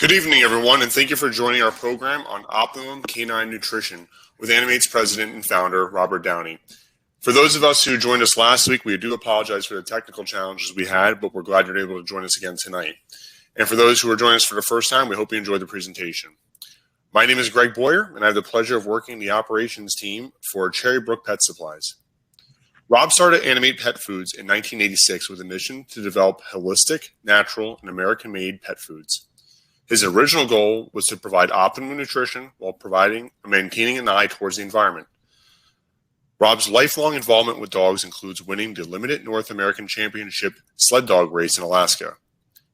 Good evening, everyone, and thank you for joining our program on Optimum Canine Nutrition with Annamaet's president and founder, Robert Downey. For those of us who joined us last week, we do apologize for the technical challenges we had, but we're glad you're able to join us again tonight. And for those who are joining us for the first time, we hope you enjoyed the presentation. My name is Greg Boyer, and I have the pleasure of working the operations team for Cherry Brook Pet Supplies. Rob started Annamaet Pet Foods in 1986 with a mission to develop holistic, natural, and American-made pet foods. His original goal was to provide optimum nutrition while maintaining an eye towards the environment. Rob's lifelong involvement with dogs includes winning the limited North American Championship sled dog race in Alaska.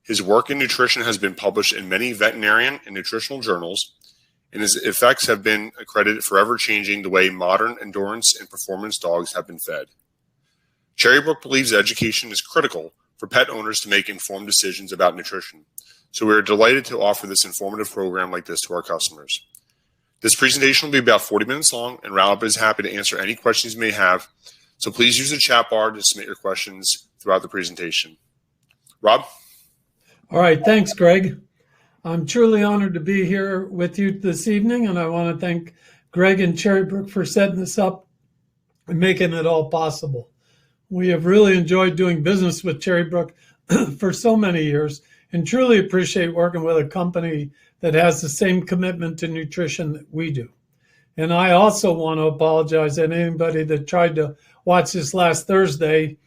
His work in nutrition has been published in many veterinarian and nutritional journals, and his effects have been accredited forever changing the way modern endurance and performance dogs have been fed. Cherry Brook believes education is critical for pet owners to make informed decisions about nutrition. So we are delighted to offer this informative program like this to our customers. This presentation will be about 40 minutes long, and Rob is happy to answer any questions you may have. So please use the chat bar to submit your questions throughout the presentation. Rob? All right, thanks, Greg. I'm truly honored to be here with you this evening, and I want to thank Greg and Cherry Brook for setting this up and making it all possible. We have really enjoyed doing business with Cherry Brook for so many years, and truly appreciate working with a company that has the same commitment to nutrition that we do. And I also want to apologize to anybody that tried to watch this last Thursday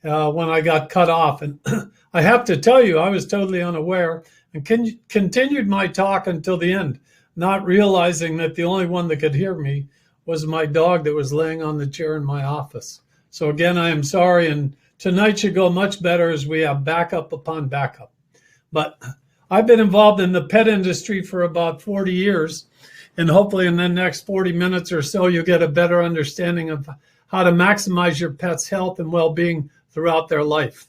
when I got cut off. And I have to tell you, I was totally unaware and continued my talk until the end, not realizing that the only one that could hear me was my dog that was laying on the chair in my office. So again, I am sorry, and tonight should go much better as we have backup upon backup. But I've been involved in the pet industry for about 40 years, and hopefully in the next 40 minutes or so, you'll get a better understanding of how to maximize your pet's health and well-being throughout their life.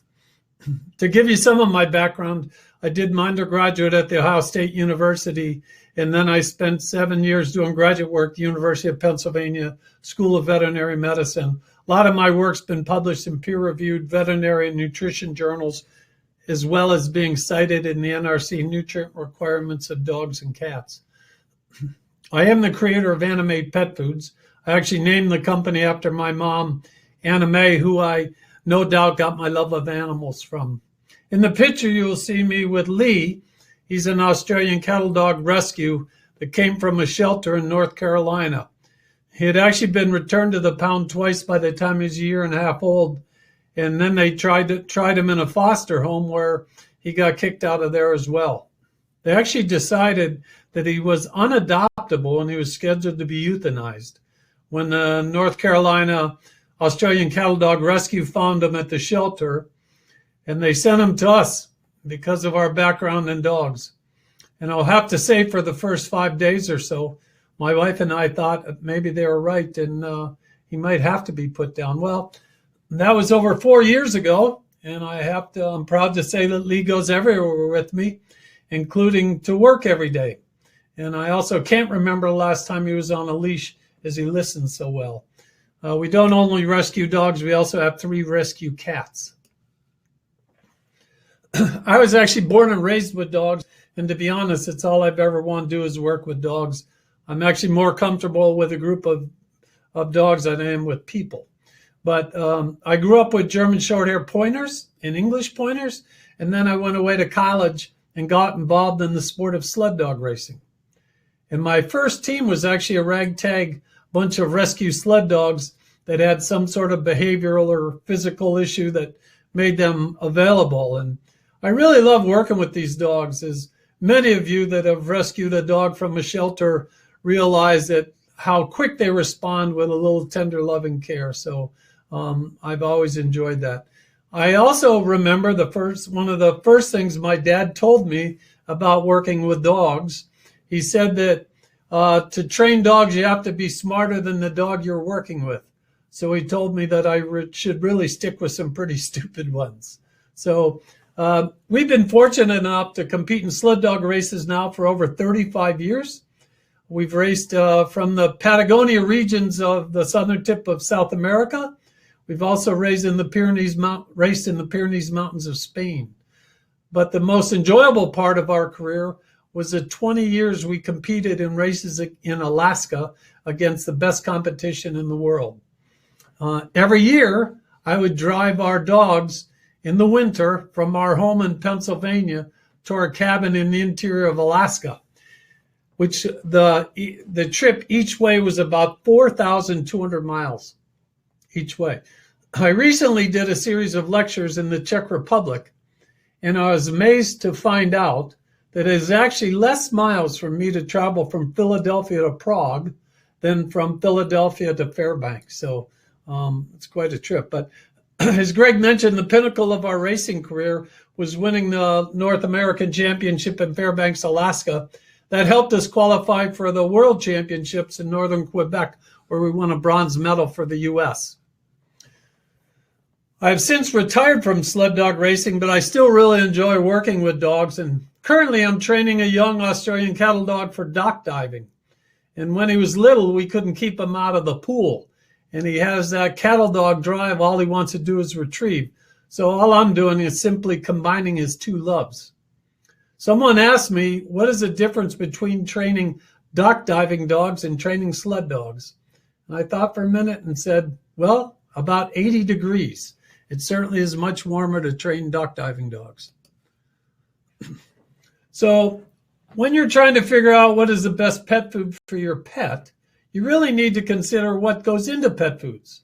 To give you some of my background, I did my undergraduate at the Ohio State University, and then I spent 7 years doing graduate work at the University of Pennsylvania School of Veterinary Medicine. A lot of my work's been published in peer-reviewed veterinary and nutrition journals, as well as being cited in the NRC nutrient requirements of dogs and cats. I am the creator of Annamaet Pet Foods. I actually named the company after my mom, Annamaet, who I no doubt got my love of animals from. In the picture, you will see me with Lee. He's an Australian cattle dog rescue that came from a shelter in North Carolina. He had actually been returned to the pound twice by the time he was a year and a half old. And then they tried him in a foster home where he got kicked out of there as well. They actually decided that he was unadoptable and he was scheduled to be euthanized. When the North Carolina Australian Cattle Dog Rescue found him at the shelter, and they sent him to us because of our background in dogs. And I'll have to say, for the first 5 days or so, my wife and I thought maybe they were right and he might have to be put down. Well, that was over 4 years ago, and I'm proud to say that Lee goes everywhere with me, including to work every day. And I also can't remember the last time he was on a leash, as he listens so well. We don't only rescue dogs, we also have 3 rescue cats. I was actually born and raised with dogs, and to be honest, it's all I've ever wanted to do is work with dogs. I'm actually more comfortable with a group of dogs than I am with people. But I grew up with German Shorthair Pointers and English Pointers, and then I went away to college and got involved in the sport of sled dog racing. And my first team was actually a ragtag bunch of rescue sled dogs that had some sort of behavioral or physical issue that made them available. And I really love working with these dogs, as many of you that have rescued a dog from a shelter realize that how quick they respond with a little tender, loving care. So I've always enjoyed that. I also remember one of the first things my dad told me about working with dogs. He said that to train dogs, you have to be smarter than the dog you're working with. So he told me that I should really stick with some pretty stupid ones. So we've been fortunate enough to compete in sled dog races now for over 35 years. We've raced from the Patagonia regions of the southern tip of South America. We've also raced in the Pyrenees Mountains of Spain. But the most enjoyable part of our career was the 20 years we competed in races in Alaska against the best competition in the world. Every year, I would drive our dogs in the winter from our home in Pennsylvania to our cabin in the interior of Alaska, which the trip each way was about 4,200 miles each way. I recently did a series of lectures in the Czech Republic, and I was amazed to find out that it is actually less miles for me to travel from Philadelphia to Prague than from Philadelphia to Fairbanks. So it's quite a trip. But as Greg mentioned, the pinnacle of our racing career was winning the North American Championship in Fairbanks, Alaska. That helped us qualify for the World Championships in Northern Quebec, where we won a bronze medal for the U.S. I've since retired from sled dog racing, but I still really enjoy working with dogs. And currently I'm training a young Australian cattle dog for dock diving. And when he was little, we couldn't keep him out of the pool. And he has that cattle dog drive. All he wants to do is retrieve. So all I'm doing is simply combining his two loves. Someone asked me, what is the difference between training dock diving dogs and training sled dogs? And I thought for a minute and said, well, about 80 degrees. It certainly is much warmer to train dock diving dogs. So when you're trying to figure out what is the best pet food for your pet, you really need to consider what goes into pet foods.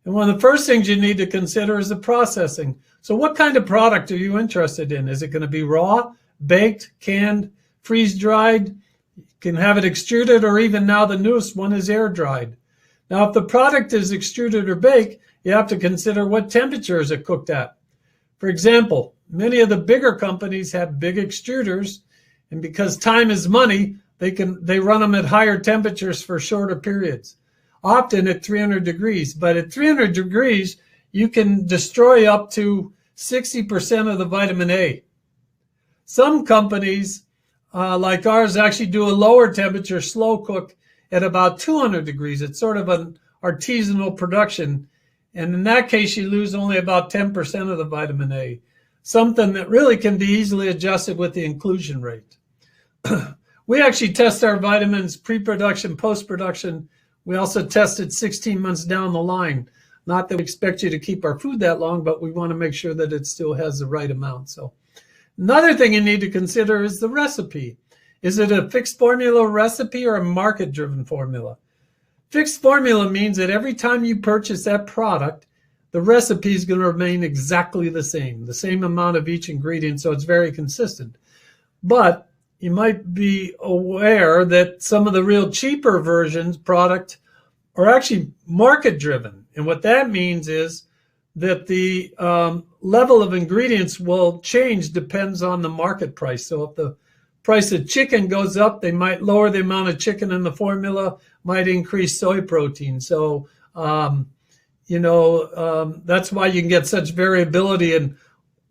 And one of the first things you need to consider is the processing. So what kind of product are you interested in? Is it going to be raw, baked, canned, freeze-dried? You can have it extruded, or even now the newest one is air-dried. Now, if the product is extruded or baked, you have to consider what temperature is it cooked at. For example, many of the bigger companies have big extruders, and because time is money, they run them at higher temperatures for shorter periods, often at 300 degrees. But at 300 degrees, you can destroy up to 60% of the vitamin A. Some companies, like ours, actually do a lower temperature slow cook at about 200 degrees. It's sort of an artisanal production. And in that case, you lose only about 10% of the vitamin A, something that really can be easily adjusted with the inclusion rate. We actually test our vitamins pre-production, post-production. We also test it 16 months down the line. Not that we expect you to keep our food that long, but we want to make sure that it still has the right amount. So another thing you need to consider is the recipe. Is it a fixed formula recipe or a market-driven formula? Fixed formula means that every time you purchase that product, the recipe is going to remain exactly the same amount of each ingredient, so it's very consistent. But you might be aware that some of the real cheaper versions product are actually market-driven. And what that means is that the level of ingredients will change, depends on the market price. So if the price of chicken goes up, they might lower the amount of chicken in the formula, might increase soy protein. So, that's why you can get such variability in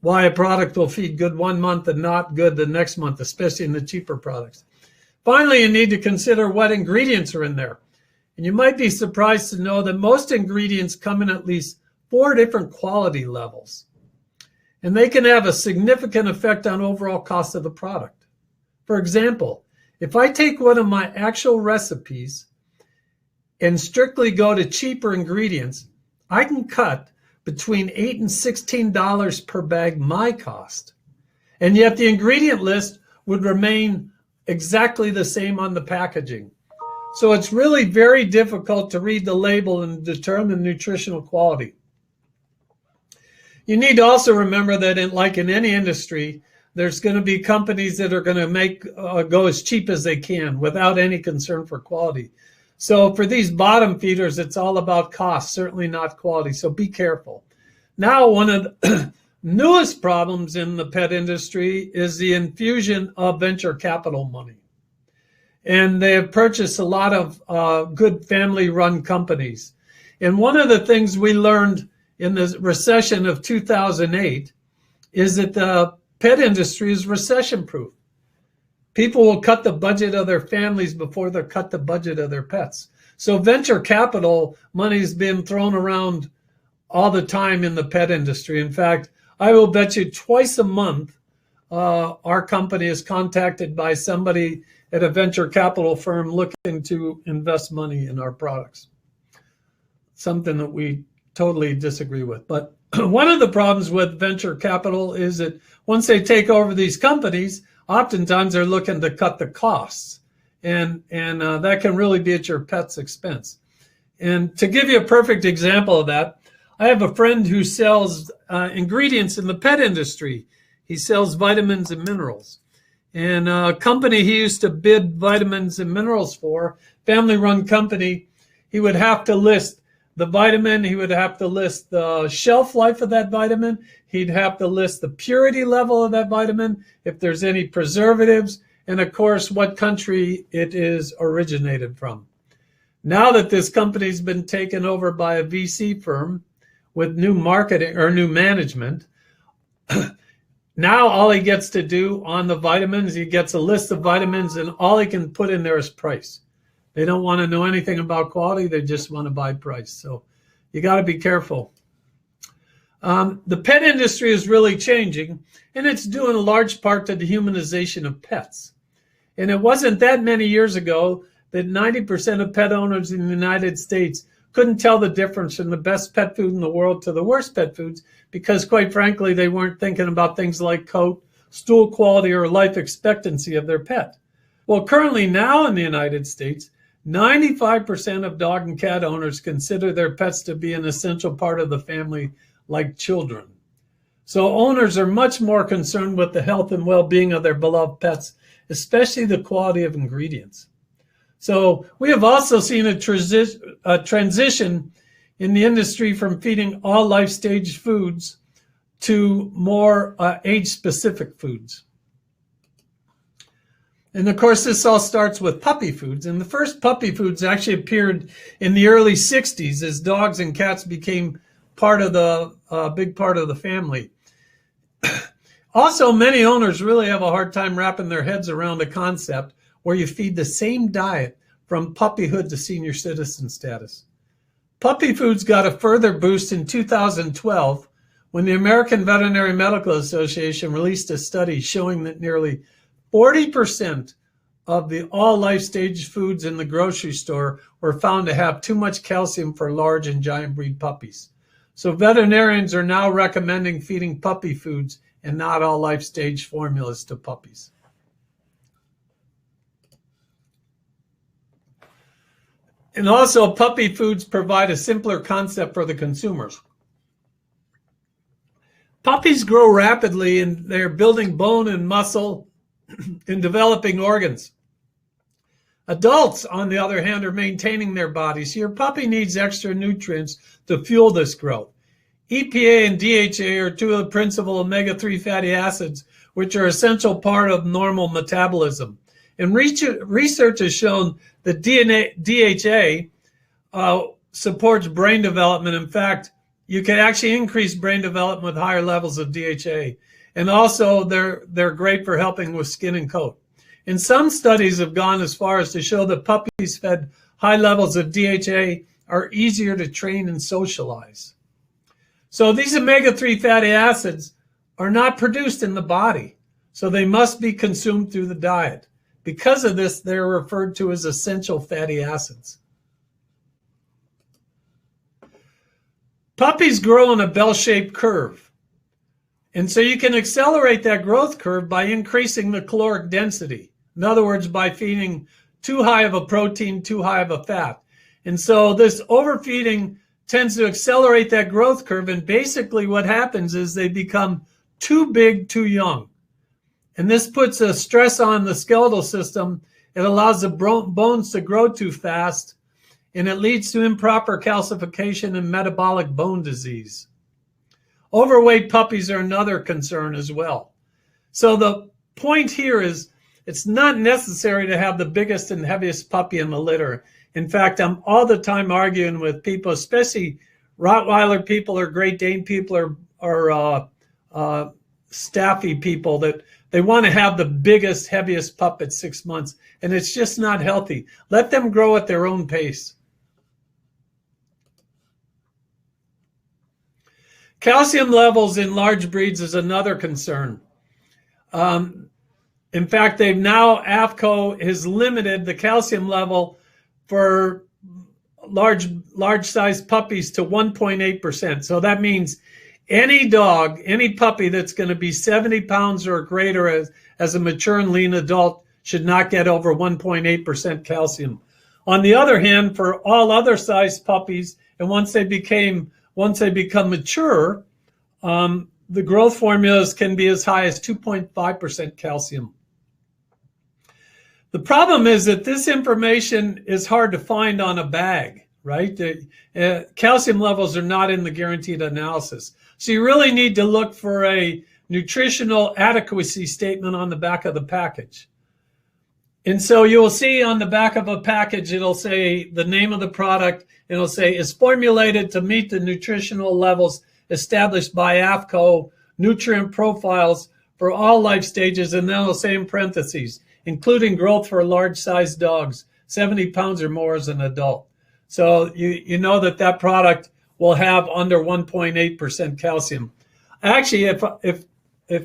why a product will feed good one month and not good the next month, especially in the cheaper products. Finally, you need to consider what ingredients are in there. And you might be surprised to know that most ingredients come in at least 4 different quality levels. And they can have a significant effect on overall cost of the product. For example, if I take one of my actual recipes and strictly go to cheaper ingredients, I can cut between $8 and $16 per bag my cost. And yet the ingredient list would remain exactly the same on the packaging. So it's really very difficult to read the label and determine nutritional quality. You need to also remember that like in any industry, there's going to be companies that are going to make go as cheap as they can without any concern for quality. So for these bottom feeders, it's all about cost, certainly not quality. So be careful. Now, one of the newest problems in the pet industry is the infusion of venture capital money. And they have purchased a lot of good family-run companies. And one of the things we learned in the recession of 2008 is that the pet industry is recession-proof. People will cut the budget of their families before they cut the budget of their pets. So venture capital money has been thrown around all the time in the pet industry. In fact, I will bet you twice a month our company is contacted by somebody at a venture capital firm looking to invest money in our products. Something that we totally disagree with. But one of the problems with venture capital is that once they take over these companies, oftentimes they're looking to cut the costs. And that can really be at your pet's expense. And to give you a perfect example of that, I have a friend who sells ingredients in the pet industry. He sells vitamins and minerals. And a company he used to bid vitamins and minerals for, family-run company, he would have to list the vitamin, he would have to list the shelf life of that vitamin, he'd have to list the purity level of that vitamin, if there's any preservatives, and of course what country it is originated from. Now that this company's been taken over by a VC firm with new marketing or new management, now all he gets to do on the vitamins, he gets a list of vitamins and all he can put in there is price. They don't want to know anything about quality. They just want to buy price. So you got to be careful. The pet industry is really changing, and it's due in a large part to the humanization of pets. And it wasn't that many years ago that 90% of pet owners in the United States couldn't tell the difference from the best pet food in the world to the worst pet foods because, quite frankly, they weren't thinking about things like coat, stool quality, or life expectancy of their pet. Well, currently now in the United States, 95% of dog and cat owners consider their pets to be an essential part of the family like children. So owners are much more concerned with the health and well-being of their beloved pets, especially the quality of ingredients. So we have also seen a transition in the industry from feeding all life stage foods to more age-specific foods. And of course, this all starts with puppy foods. And the first puppy foods actually appeared in the early 60s as dogs and cats became part of the big part of the family. Also, many owners really have a hard time wrapping their heads around a concept where you feed the same diet from puppyhood to senior citizen status. Puppy foods got a further boost in 2012 when the American Veterinary Medical Association released a study showing that nearly 40% of the all life stage foods in the grocery store were found to have too much calcium for large and giant breed puppies. So veterinarians are now recommending feeding puppy foods and not all life stage formulas to puppies. And also, puppy foods provide a simpler concept for the consumers. Puppies grow rapidly and they're building bone and muscle and developing organs. Adults, on the other hand, are maintaining their bodies. Your puppy needs extra nutrients to fuel this growth. EPA and DHA are two of the principal omega-3 fatty acids, which are an essential part of normal metabolism. And research has shown that DHA supports brain development. In fact, you can actually increase brain development with higher levels of DHA. And also, they're great for helping with skin and coat. And some studies have gone as far as to show that puppies fed high levels of DHA are easier to train and socialize. So these omega-3 fatty acids are not produced in the body, so they must be consumed through the diet. Because of this, they're referred to as essential fatty acids. Puppies grow in a bell-shaped curve. And so you can accelerate that growth curve by increasing the caloric density. In other words, by feeding too high of a protein, too high of a fat. And so this overfeeding tends to accelerate that growth curve. And basically what happens is they become too big, too young. And this puts a stress on the skeletal system. It allows the bones to grow too fast. And it leads to improper calcification and metabolic bone disease. Overweight puppies are another concern as well. So the point here is it's not necessary to have the biggest and heaviest puppy in the litter. In fact, I'm all the time arguing with people, especially Rottweiler people or Great Dane people or Staffy people, that they want to have the biggest, heaviest pup at 6 months. And it's just not healthy. Let them grow at their own pace. Calcium levels in large breeds is another concern. In fact, AFCO has limited the calcium level for large sized puppies to 1.8%. So that means any dog, any puppy that's going to be 70 pounds or greater as a mature and lean adult should not get over 1.8% calcium. On the other hand, for all other sized puppies, and once they become mature, the growth formulas can be as high as 2.5% calcium. The problem is that this information is hard to find on a bag, right? Calcium levels are not in the guaranteed analysis. So you really need to look for a nutritional adequacy statement on the back of the package. And so you will see on the back of a package, it'll say the name of the product. It'll say is formulated to meet the nutritional levels established by AFCO, nutrient profiles for all life stages, and then it'll say in parentheses, including growth for large-sized dogs, 70 pounds or more as an adult. So you know that product will have under 1.8% calcium. Actually, if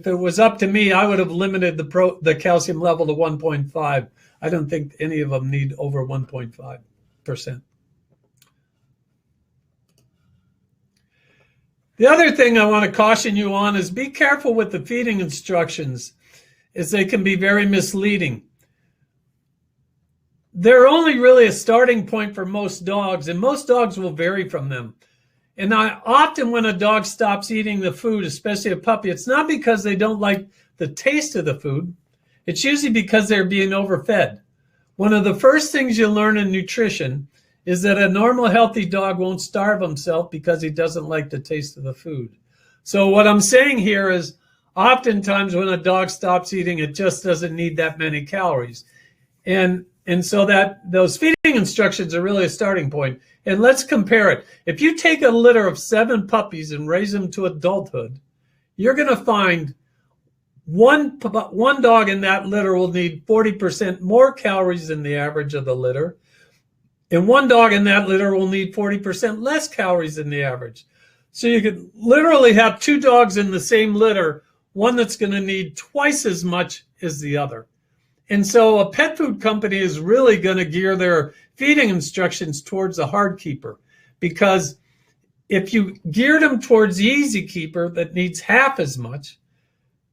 it was up to me, I would have limited the calcium level to 1.5. I don't think any of them need over 1.5%. The other thing I want to caution you on is be careful with the feeding instructions, as they can be very misleading. They're only really a starting point for most dogs, and most dogs will vary from them. And often when a dog stops eating the food, especially a puppy, it's not because they don't like the taste of the food. It's usually because they're being overfed. One of the first things you learn in nutrition is that a normal healthy dog won't starve himself because he doesn't like the taste of the food. So what I'm saying here is oftentimes when a dog stops eating, it just doesn't need that many calories. And so that those feeding instructions are really a starting point. And let's compare it. If you take a litter of 7 puppies and raise them to adulthood, you're going to find one dog in that litter will need 40% more calories than the average of the litter. And one dog in that litter will need 40% less calories than the average. So you could literally have 2 dogs in the same litter, one that's going to need twice as much as the other. And so a pet food company is really going to gear their feeding instructions towards a hard keeper, because if you geared them towards the easy keeper that needs half as much,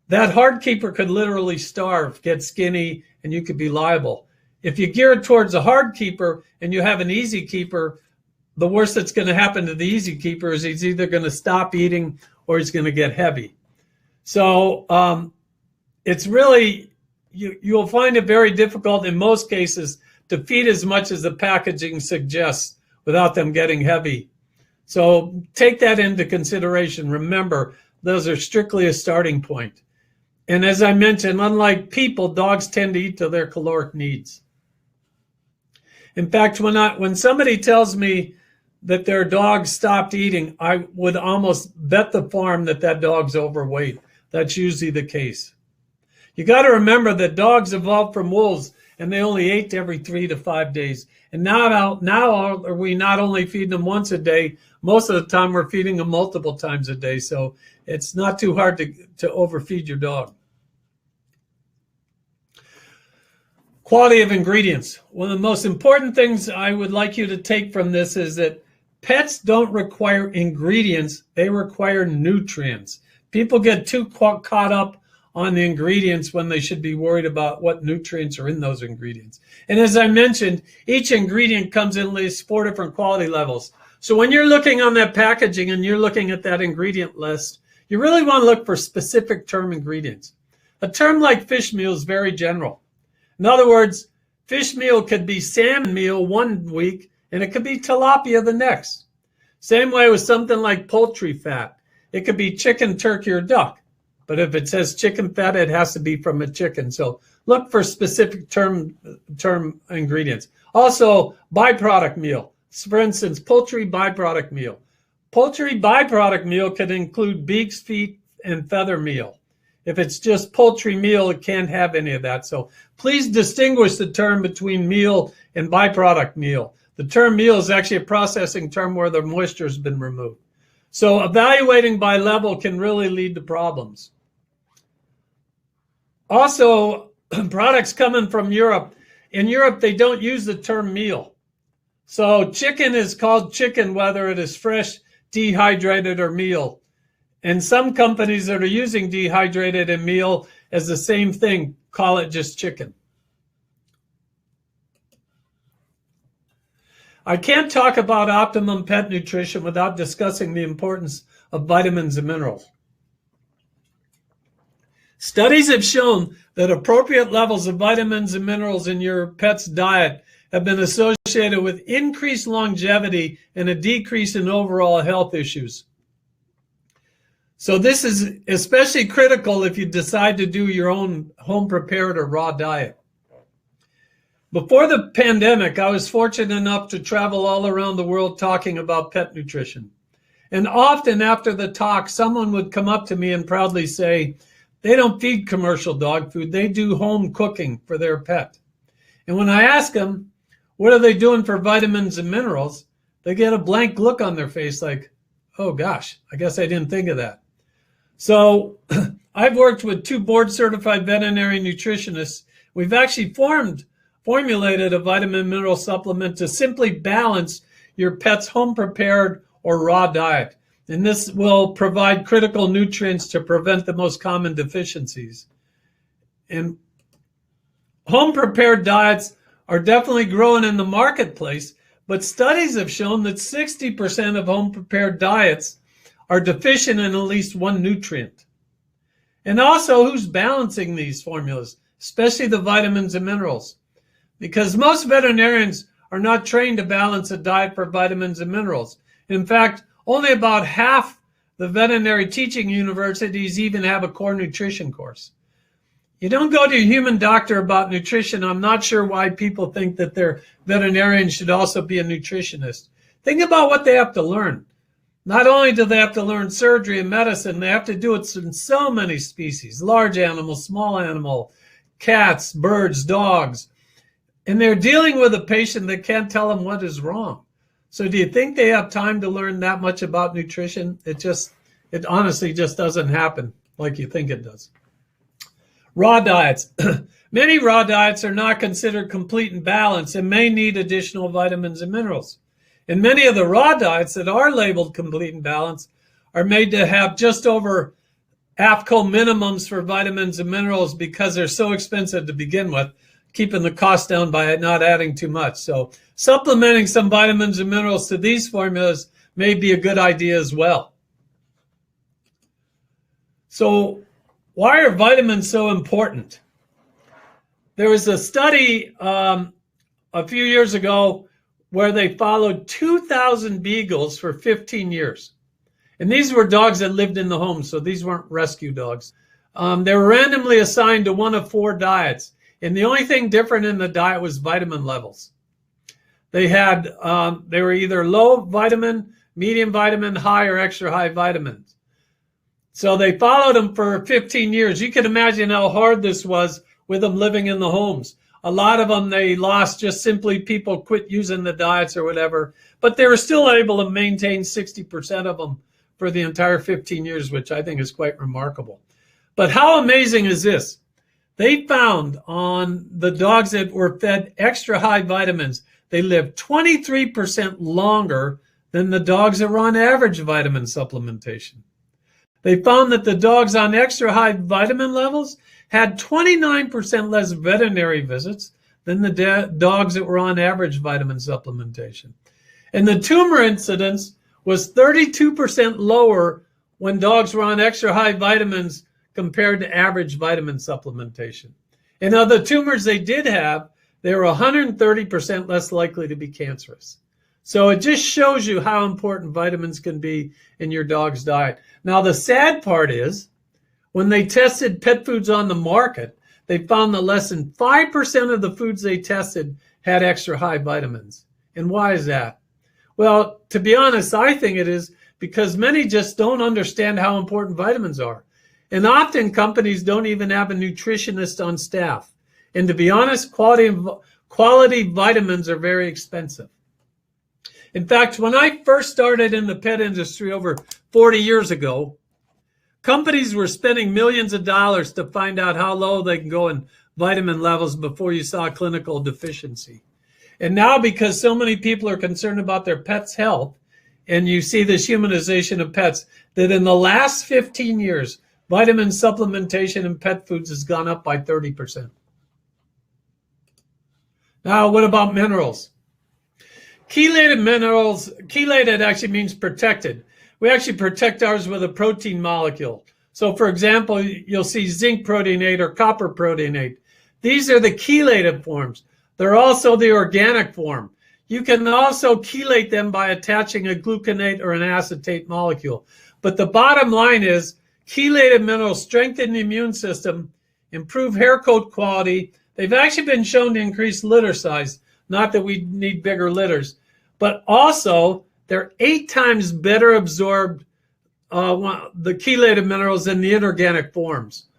that hard keeper could literally starve, get skinny, and you could be liable. If you gear it towards a hard keeper and you have an easy keeper, the worst that's going to happen to the easy keeper is he's either going to stop eating or he's going to get heavy. So it's really, you'll find it very difficult in most cases to feed as much as the packaging suggests without them getting heavy. So take that into consideration. Remember, those are strictly a starting point. And as I mentioned, unlike people, dogs tend to eat to their caloric needs. In fact, when somebody tells me that their dog stopped eating, I would almost bet the farm that dog's overweight. That's usually the case. You got to remember that dogs evolved from wolves, and they only ate every 3 to 5 days. And now we not only feed them once a day, most of the time we're feeding them multiple times a day. So it's not too hard to overfeed your dog. Quality of ingredients. One of the most important things I would like you to take from this is that pets don't require ingredients, they require nutrients. People get too caught up on the ingredients when they should be worried about what nutrients are in those ingredients. And as I mentioned, each ingredient comes in at least 4 different quality levels. So when you're looking on that packaging and you're looking at that ingredient list, you really want to look for specific term ingredients. A term like fish meal is very general. In other words, fish meal could be salmon meal one week and it could be tilapia the next. Same way with something like poultry fat. It could be chicken, turkey, or duck. But if it says chicken fat, it has to be from a chicken. So look for specific term ingredients. Also, byproduct meal. For instance, poultry byproduct meal. Poultry byproduct meal could include beaks, feet, and feather meal. If it's just poultry meal, it can't have any of that. So please distinguish the term between meal and byproduct meal. The term meal is actually a processing term where the moisture has been removed. So evaluating by level can really lead to problems. Also, products coming from Europe. In Europe, they don't use the term meal. So chicken is called chicken whether it is fresh, dehydrated, or meal. And some companies that are using dehydrated and meal as the same thing call it just chicken. I can't talk about optimum pet nutrition without discussing the importance of vitamins and minerals. Studies have shown that appropriate levels of vitamins and minerals in your pet's diet have been associated with increased longevity and a decrease in overall health issues. So this is especially critical if you decide to do your own home-prepared or raw diet. Before the pandemic, I was fortunate enough to travel all around the world talking about pet nutrition. And often after the talk, someone would come up to me and proudly say, they don't feed commercial dog food, they do home cooking for their pet. And when I ask them, what are they doing for vitamins and minerals? They get a blank look on their face like, oh gosh, I guess I didn't think of that. So I've worked with 2 board-certified veterinary nutritionists. We've actually formulated a vitamin mineral supplement to simply balance your pet's home-prepared or raw diet. And this will provide critical nutrients to prevent the most common deficiencies. And home-prepared diets are definitely growing in the marketplace, but studies have shown that 60% of home-prepared diets are deficient in at least one nutrient. And also, who's balancing these formulas, especially the vitamins and minerals? Because most veterinarians are not trained to balance a diet for vitamins and minerals. In fact, only about half the veterinary teaching universities even have a core nutrition course. You don't go to a human doctor about nutrition. I'm not sure why people think that their veterinarian should also be a nutritionist. Think about what they have to learn. Not only do they have to learn surgery and medicine, they have to do it in so many species, large animal, small animal, cats, birds, dogs. And they're dealing with a patient that can't tell them what is wrong. So do you think they have time to learn that much about nutrition? It honestly just doesn't happen like you think it does. Raw diets. Many raw diets are not considered complete and balanced and may need additional vitamins and minerals. And many of the raw diets that are labeled complete and balanced are made to have just over APCO minimums for vitamins and minerals because they're so expensive to begin with, keeping the cost down by not adding too much. So supplementing some vitamins and minerals to these formulas may be a good idea as well. So why are vitamins so important? There was a study a few years ago where they followed 2,000 beagles for 15 years. And these were dogs that lived in the home, so these weren't rescue dogs. They were randomly assigned to one of 4 diets. And the only thing different in the diet was vitamin levels. They were either low vitamin, medium vitamin, high or extra high vitamins. So they followed them for 15 years. You can imagine how hard this was with them living in the homes. A lot of them they lost just simply people quit using the diets or whatever, but they were still able to maintain 60% of them for the entire 15 years, which I think is quite remarkable. But how amazing is this? They found on the dogs that were fed extra high vitamins, they lived 23% longer than the dogs that were on average vitamin supplementation. They found that the dogs on extra high vitamin levels had 29% less veterinary visits than the dogs that were on average vitamin supplementation. And the tumor incidence was 32% lower when dogs were on extra high vitamins compared to average vitamin supplementation. And of the tumors they did have, they were 130% less likely to be cancerous. So it just shows you how important vitamins can be in your dog's diet. Now, the sad part is, when they tested pet foods on the market, they found that less than 5% of the foods they tested had extra high vitamins. And why is that? Well, to be honest, I think it is because many just don't understand how important vitamins are. And often companies don't even have a nutritionist on staff. And to be honest, quality vitamins are very expensive. In fact, when I first started in the pet industry over 40 years ago, Companies were spending millions of dollars to find out how low they can go in vitamin levels before you saw clinical deficiency. And now, because so many people are concerned about their pets' health, and you see this humanization of pets, that in the last 15 years, vitamin supplementation in pet foods has gone up by 30%. Now, what about minerals? Chelated minerals, chelated actually means protected. We actually protect ours with a protein molecule. So, for example, you'll see zinc proteinate or copper proteinate. These are the chelated forms. They're also the organic form. You can also chelate them by attaching a gluconate or an acetate molecule. But the bottom line is chelated minerals strengthen the immune system, improve hair coat quality. They've actually been shown to increase litter size. Not that we need bigger litters, but also they're 8 times better absorbed, the chelated minerals, than the inorganic forms.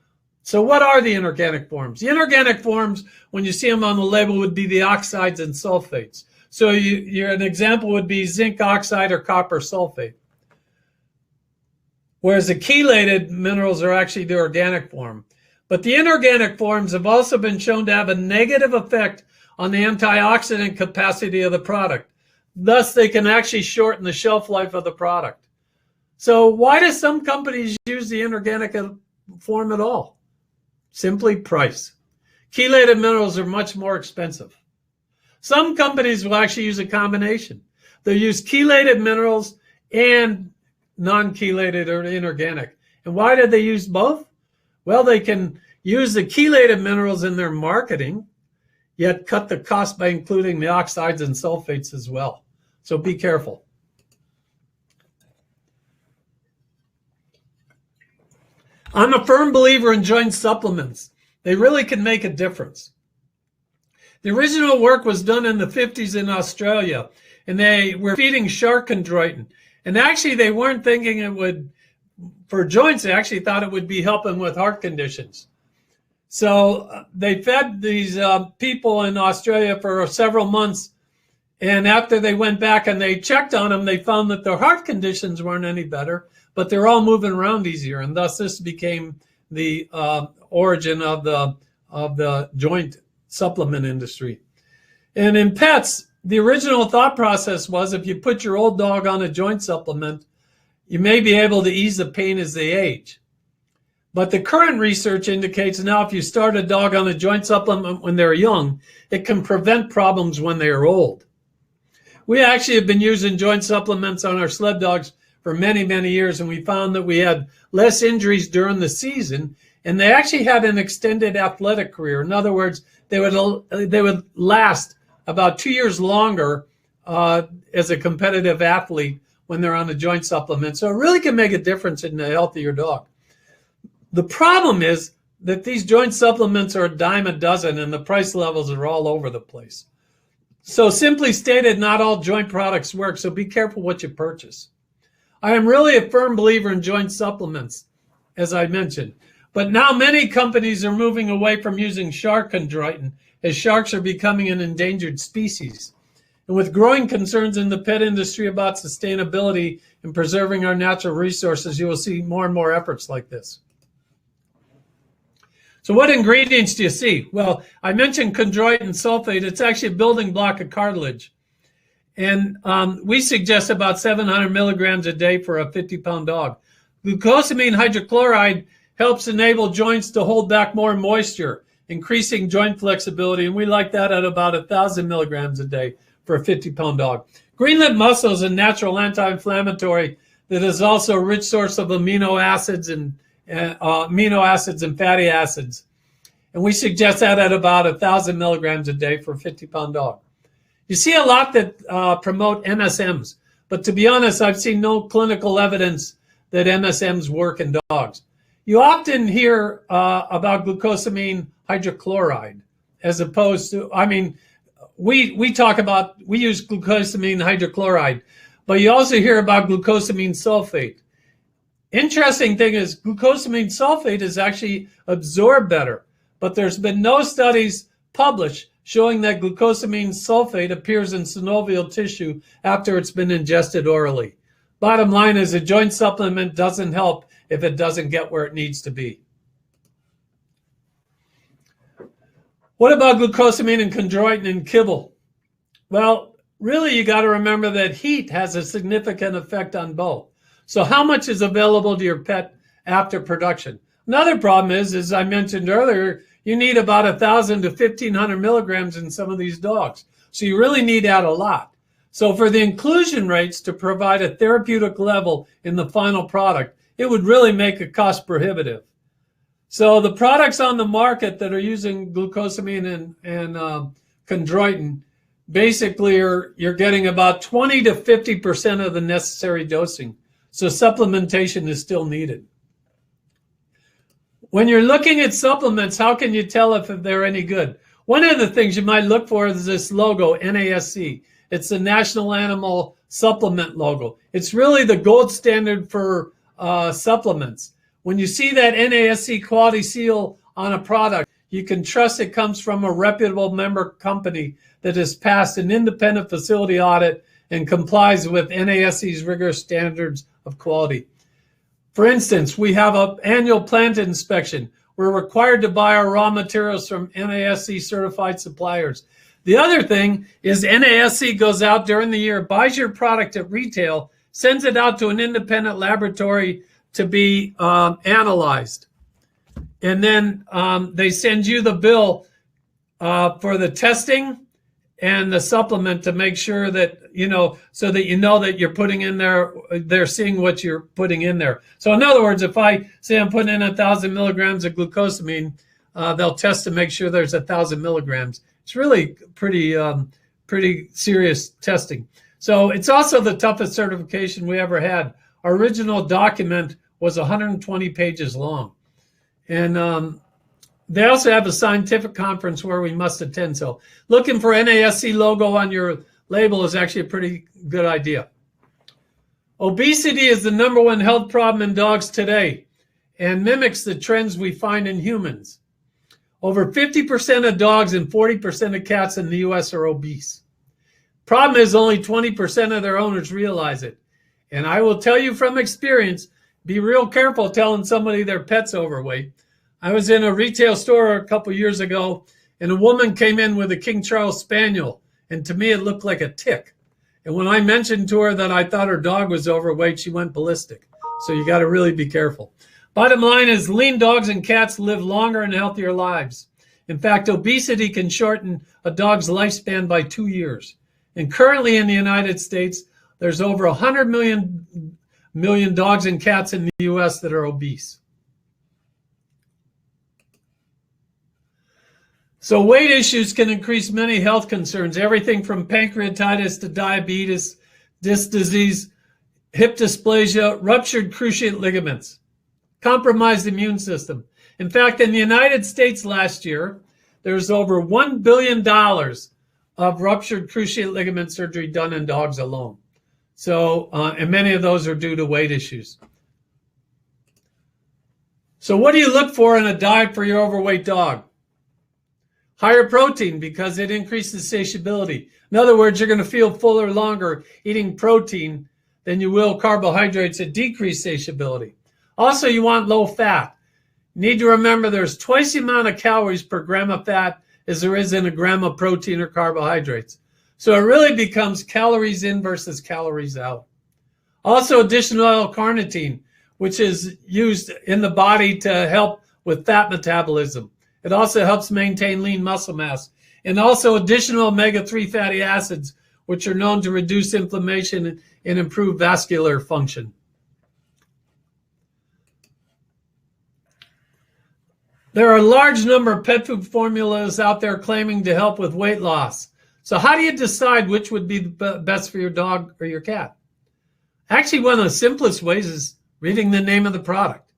So what are the inorganic forms? The inorganic forms, when you see them on the label, would be the oxides and sulfates. So an example would be zinc oxide or copper sulfate. Whereas the chelated minerals are actually the organic form. But the inorganic forms have also been shown to have a negative effect on the antioxidant capacity of the product. Thus, they can actually shorten the shelf life of the product. So why do some companies use the inorganic form at all? Simply price. Chelated minerals are much more expensive. Some companies will actually use a combination. They'll use chelated minerals and non-chelated or inorganic. And why do they use both? Well, they can use the chelated minerals in their marketing, yet cut the cost by including the oxides and sulfates as well. So be careful. I'm a firm believer in joint supplements. They really can make a difference. The original work was done in the 50s in Australia, and they were feeding shark chondroitin. And actually, they weren't thinking it would, for joints, they actually thought it would be helping with heart conditions. So they fed these people in Australia for several months. And after they went back and they checked on them, they found that their heart conditions weren't any better, but they're all moving around easier. And thus this became the origin of the joint supplement industry. And in pets, the original thought process was if you put your old dog on a joint supplement, you may be able to ease the pain as they age. But the current research indicates now if you start a dog on a joint supplement when they're young, it can prevent problems when they are old. We actually have been using joint supplements on our sled dogs for many, many years, and we found that we had less injuries during the season, and they actually had an extended athletic career. In other words, they would last about 2 years longer as a competitive athlete when they're on a joint supplement. So it really can make a difference in the health of your dog. The problem is that these joint supplements are a dime a dozen, and the price levels are all over the place. So simply stated, not all joint products work, so be careful what you purchase. I am really a firm believer in joint supplements, as I mentioned. But now many companies are moving away from using shark chondroitin, as sharks are becoming an endangered species. And with growing concerns in the pet industry about sustainability and preserving our natural resources, you will see more and more efforts like this. So what ingredients do you see? Well, I mentioned chondroitin sulfate. It's actually a building block of cartilage. And we suggest about 700 milligrams a day for a 50-pound dog. Glucosamine hydrochloride helps enable joints to hold back more moisture, increasing joint flexibility. And we like that at about 1,000 milligrams a day for a 50-pound dog. Green-lip mussel is a natural anti-inflammatory that is also a rich source of amino acids and fatty acids. And we suggest that at about 1,000 milligrams a day for a 50-pound dog. You see a lot that promote MSMs, but to be honest, I've seen no clinical evidence that MSMs work in dogs. You often hear about glucosamine hydrochloride as opposed to, we use glucosamine hydrochloride, but you also hear about glucosamine sulfate. Interesting thing is glucosamine sulfate is actually absorbed better, but there's been no studies published showing that glucosamine sulfate appears in synovial tissue after it's been ingested orally. Bottom line is a joint supplement doesn't help if it doesn't get where it needs to be. What about glucosamine and chondroitin and Kibble? Well, really, you got to remember that heat has a significant effect on both. So how much is available to your pet after production? Another problem is, as I mentioned earlier, you need about 1,000 to 1,500 milligrams in some of these dogs. So you really need to add a lot. So for the inclusion rates to provide a therapeutic level in the final product, it would really make it cost prohibitive. So the products on the market that are using glucosamine and chondroitin, basically you're getting about 20 to 50% of the necessary dosing. So supplementation is still needed. When you're looking at supplements, how can you tell if they're any good? One of the things you might look for is this logo, NASC. It's the National Animal Supplement logo. It's really the gold standard for supplements. When you see that NASC quality seal on a product, you can trust it comes from a reputable member company that has passed an independent facility audit and complies with NASC's rigorous standards of quality. For instance, we have an annual plant inspection. We're required to buy our raw materials from NASC certified suppliers. The other thing is NASC goes out during the year, buys your product at retail, sends it out to an independent laboratory to be analyzed. And then they send you the bill for the testing and the supplement to make sure that, so that you know that you're putting in there, they're seeing what you're putting in there. So in other words, if I say I'm putting in 1,000 milligrams of glucosamine, they'll test to make sure there's 1,000 milligrams. It's really pretty serious testing. So it's also the toughest certification we ever had. Our original document was 120 pages long. And they also have a scientific conference where we must attend. So looking for NASC logo on your label is actually a pretty good idea. Obesity is the #1 health problem in dogs today and mimics the trends we find in humans. Over 50% of dogs and 40% of cats in the US are obese. Problem is only 20% of their owners realize it. And I will tell you from experience, be real careful telling somebody their pet's overweight. I was in a retail store a couple years ago, and a woman came in with a King Charles Spaniel, and to me it looked like a tick. And when I mentioned to her that I thought her dog was overweight, she went ballistic. So you got to really be careful. Bottom line is lean dogs and cats live longer and healthier lives. In fact, obesity can shorten a dog's lifespan by 2 years. And currently in the United States, there's over 100 million dogs and cats in the US that are obese. So weight issues can increase many health concerns, everything from pancreatitis to diabetes, disc disease, hip dysplasia, ruptured cruciate ligaments, compromised immune system. In fact, in the United States last year, there's over $1 billion of ruptured cruciate ligament surgery done in dogs alone. So, and many of those are due to weight issues. So what do you look for in a diet for your overweight dog? Higher protein, because it increases satiability. In other words, you're going to feel fuller longer eating protein than you will carbohydrates that decrease satiability. Also, you want low fat. You need to remember there's twice the amount of calories per gram of fat as there is in a gram of protein or carbohydrates. So it really becomes calories in versus calories out. Also, additional L-carnitine, which is used in the body to help with fat metabolism. It also helps maintain lean muscle mass. And also additional omega-3 fatty acids, which are known to reduce inflammation and improve vascular function. There are a large number of pet food formulas out there claiming to help with weight loss. So how do you decide which would be the best for your dog or your cat? Actually, one of the simplest ways is reading the name of the product.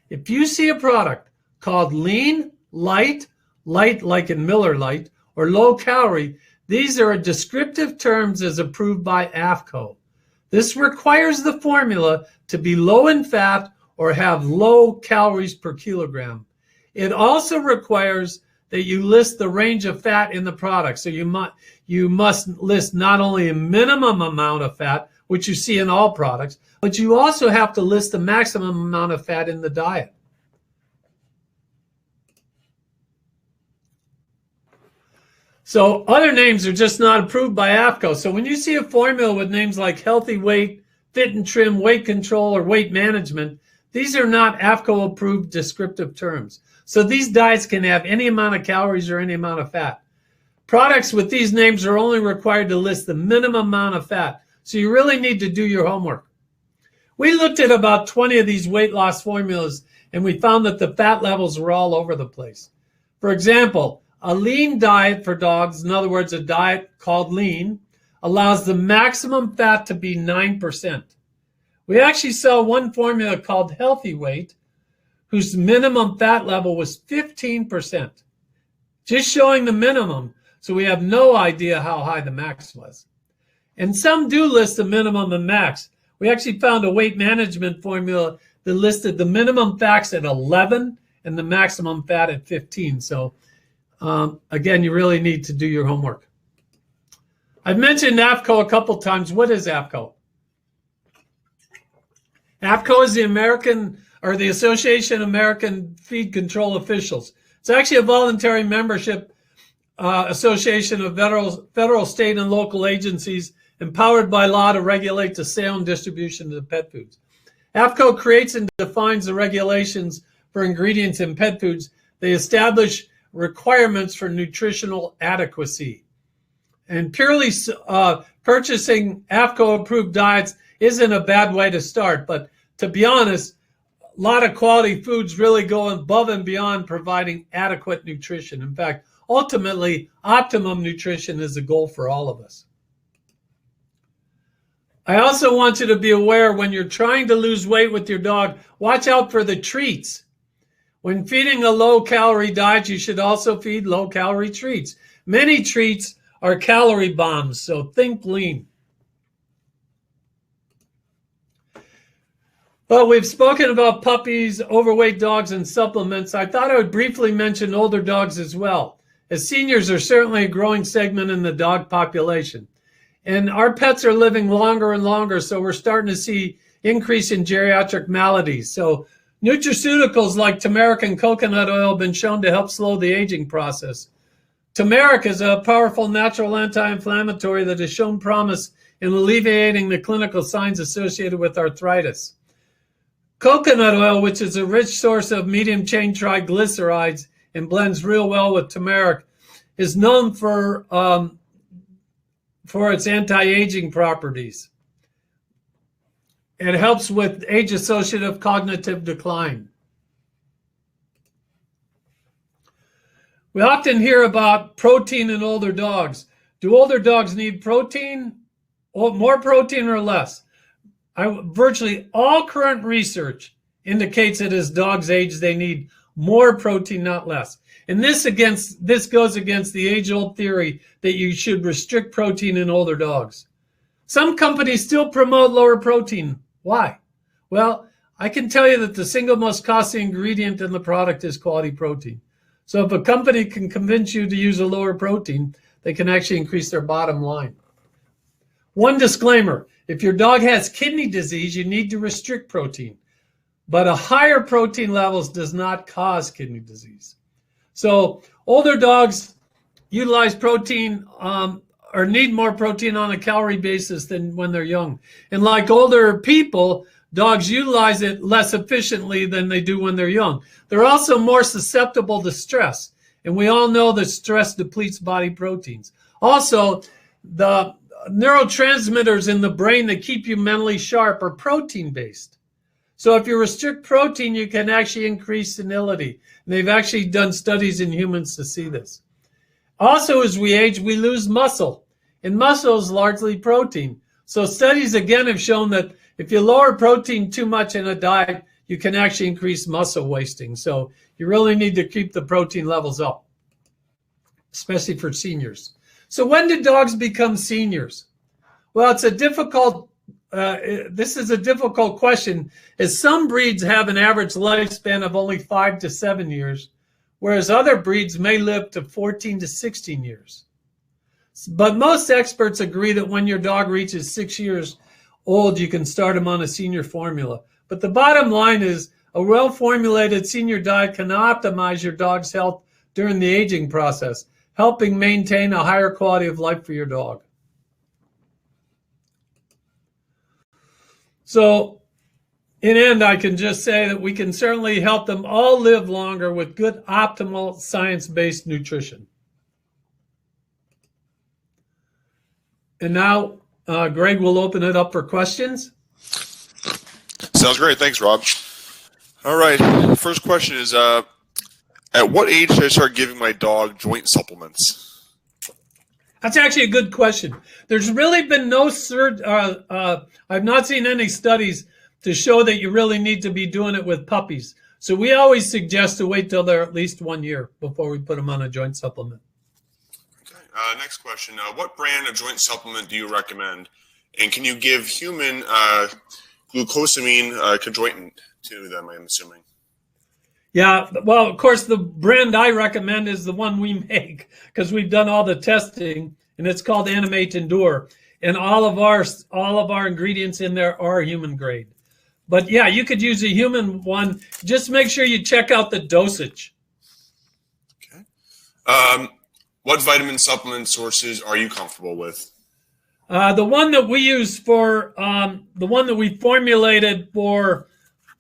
If you see a product called lean, light like in Miller Lite, or low calorie, these are descriptive terms as approved by AFCO. This requires the formula to be low in fat or have low calories per kilogram. It also requires that you list the range of fat in the product. So you must list not only a minimum amount of fat, which you see in all products, but you also have to list the maximum amount of fat in the diet. So other names are just not approved by APCO. So when you see a formula with names like Healthy Weight, Fit and Trim, Weight Control, or Weight Management, these are not APCO approved descriptive terms. So these diets can have any amount of calories or any amount of fat. Products with these names are only required to list the minimum amount of fat. So you really need to do your homework. We looked at about 20 of these weight loss formulas, and we found that the fat levels were all over the place. For example, a lean diet for dogs, in other words, a diet called lean, allows the maximum fat to be 9%. We actually saw one formula called Healthy Weight, whose minimum fat level was 15%. Just showing the minimum, so we have no idea how high the max was. And some do list the minimum and max. We actually found a weight management formula that listed the minimum fats at 11 and the maximum fat at 15. So again, you really need to do your homework. I've mentioned APCO a couple times. What is APCO? APCO is the the Association of American Feed Control Officials. It's actually a voluntary membership association of federal, state, and local agencies empowered by law to regulate the sale and distribution of pet foods. APCO creates and defines the regulations for ingredients in pet foods. They establish requirements for nutritional adequacy. And purely purchasing APCO-approved diets isn't a bad way to start, but to be honest, a lot of quality foods really go above and beyond providing adequate nutrition. In fact, ultimately, optimum nutrition is the goal for all of us. I also want you to be aware when you're trying to lose weight with your dog, watch out for the treats. When feeding a low-calorie diet, you should also feed low-calorie treats. Many treats are calorie bombs, so think lean. But we've spoken about puppies, overweight dogs, and supplements. I thought I would briefly mention older dogs as well, as seniors are certainly a growing segment in the dog population. And our pets are living longer and longer, so we're starting to see increase in geriatric maladies. So nutraceuticals like turmeric and coconut oil have been shown to help slow the aging process. Turmeric is a powerful natural anti-inflammatory that has shown promise in alleviating the clinical signs associated with arthritis. Coconut oil, which is a rich source of medium-chain triglycerides and blends real well with turmeric, is known for its anti-aging properties. It helps with age-associative cognitive decline. We often hear about protein in older dogs. Do older dogs need protein, or more protein or less? Virtually all current research indicates that as dogs age, they need more protein, not less. And this goes against the age-old theory that you should restrict protein in older dogs. Some companies still promote lower protein. Why? Well, I can tell you that the single most costly ingredient in the product is quality protein. So if a company can convince you to use a lower protein, they can actually increase their bottom line. One disclaimer, if your dog has kidney disease, you need to restrict protein. But a higher protein levels does not cause kidney disease. So older dogs utilize protein or need more protein on a calorie basis than when they're young. And like older people, dogs utilize it less efficiently than they do when they're young. They're also more susceptible to stress. And we all know that stress depletes body proteins. Also, the neurotransmitters in the brain that keep you mentally sharp are protein-based. So if you restrict protein, you can actually increase senility. And they've actually done studies in humans to see this. Also, as we age, we lose muscle. And muscle is largely protein. So studies again have shown that if you lower protein too much in a diet, you can actually increase muscle wasting. So you really need to keep the protein levels up, especially for seniors. So when do dogs become seniors? Well, this is a difficult question, as some breeds have an average lifespan of only 5 to 7 years, whereas other breeds may live to 14 to 16 years. But most experts agree that when your dog reaches 6 years old, you can start them on a senior formula. But the bottom line is a well-formulated senior diet can optimize your dog's health during the aging process, helping maintain a higher quality of life for your dog. So, in end, I can just say that we can certainly help them all live longer with good, optimal, science-based nutrition. And now, Greg will open it up for questions. Sounds great. Thanks, Rob. All right. First question is, at what age should I start giving my dog joint supplements? That's actually a good question. There's really been no I've not seen any studies to show that you really need to be doing it with puppies. So we always suggest to wait till they're at least 1 year before we put them on a joint supplement. Okay. Next question. What brand of joint supplement do you recommend? And can you give human glucosamine chondroitin to them, I'm assuming? Yeah, well, of course, the brand I recommend is the one we make because we've done all the testing, and it's called Annamaet Endure. And all of our ingredients in there are human grade. But yeah, you could use a human one. Just make sure you check out the dosage. Okay. What vitamin supplement sources are you comfortable with? The one that we use for, the one that we formulated for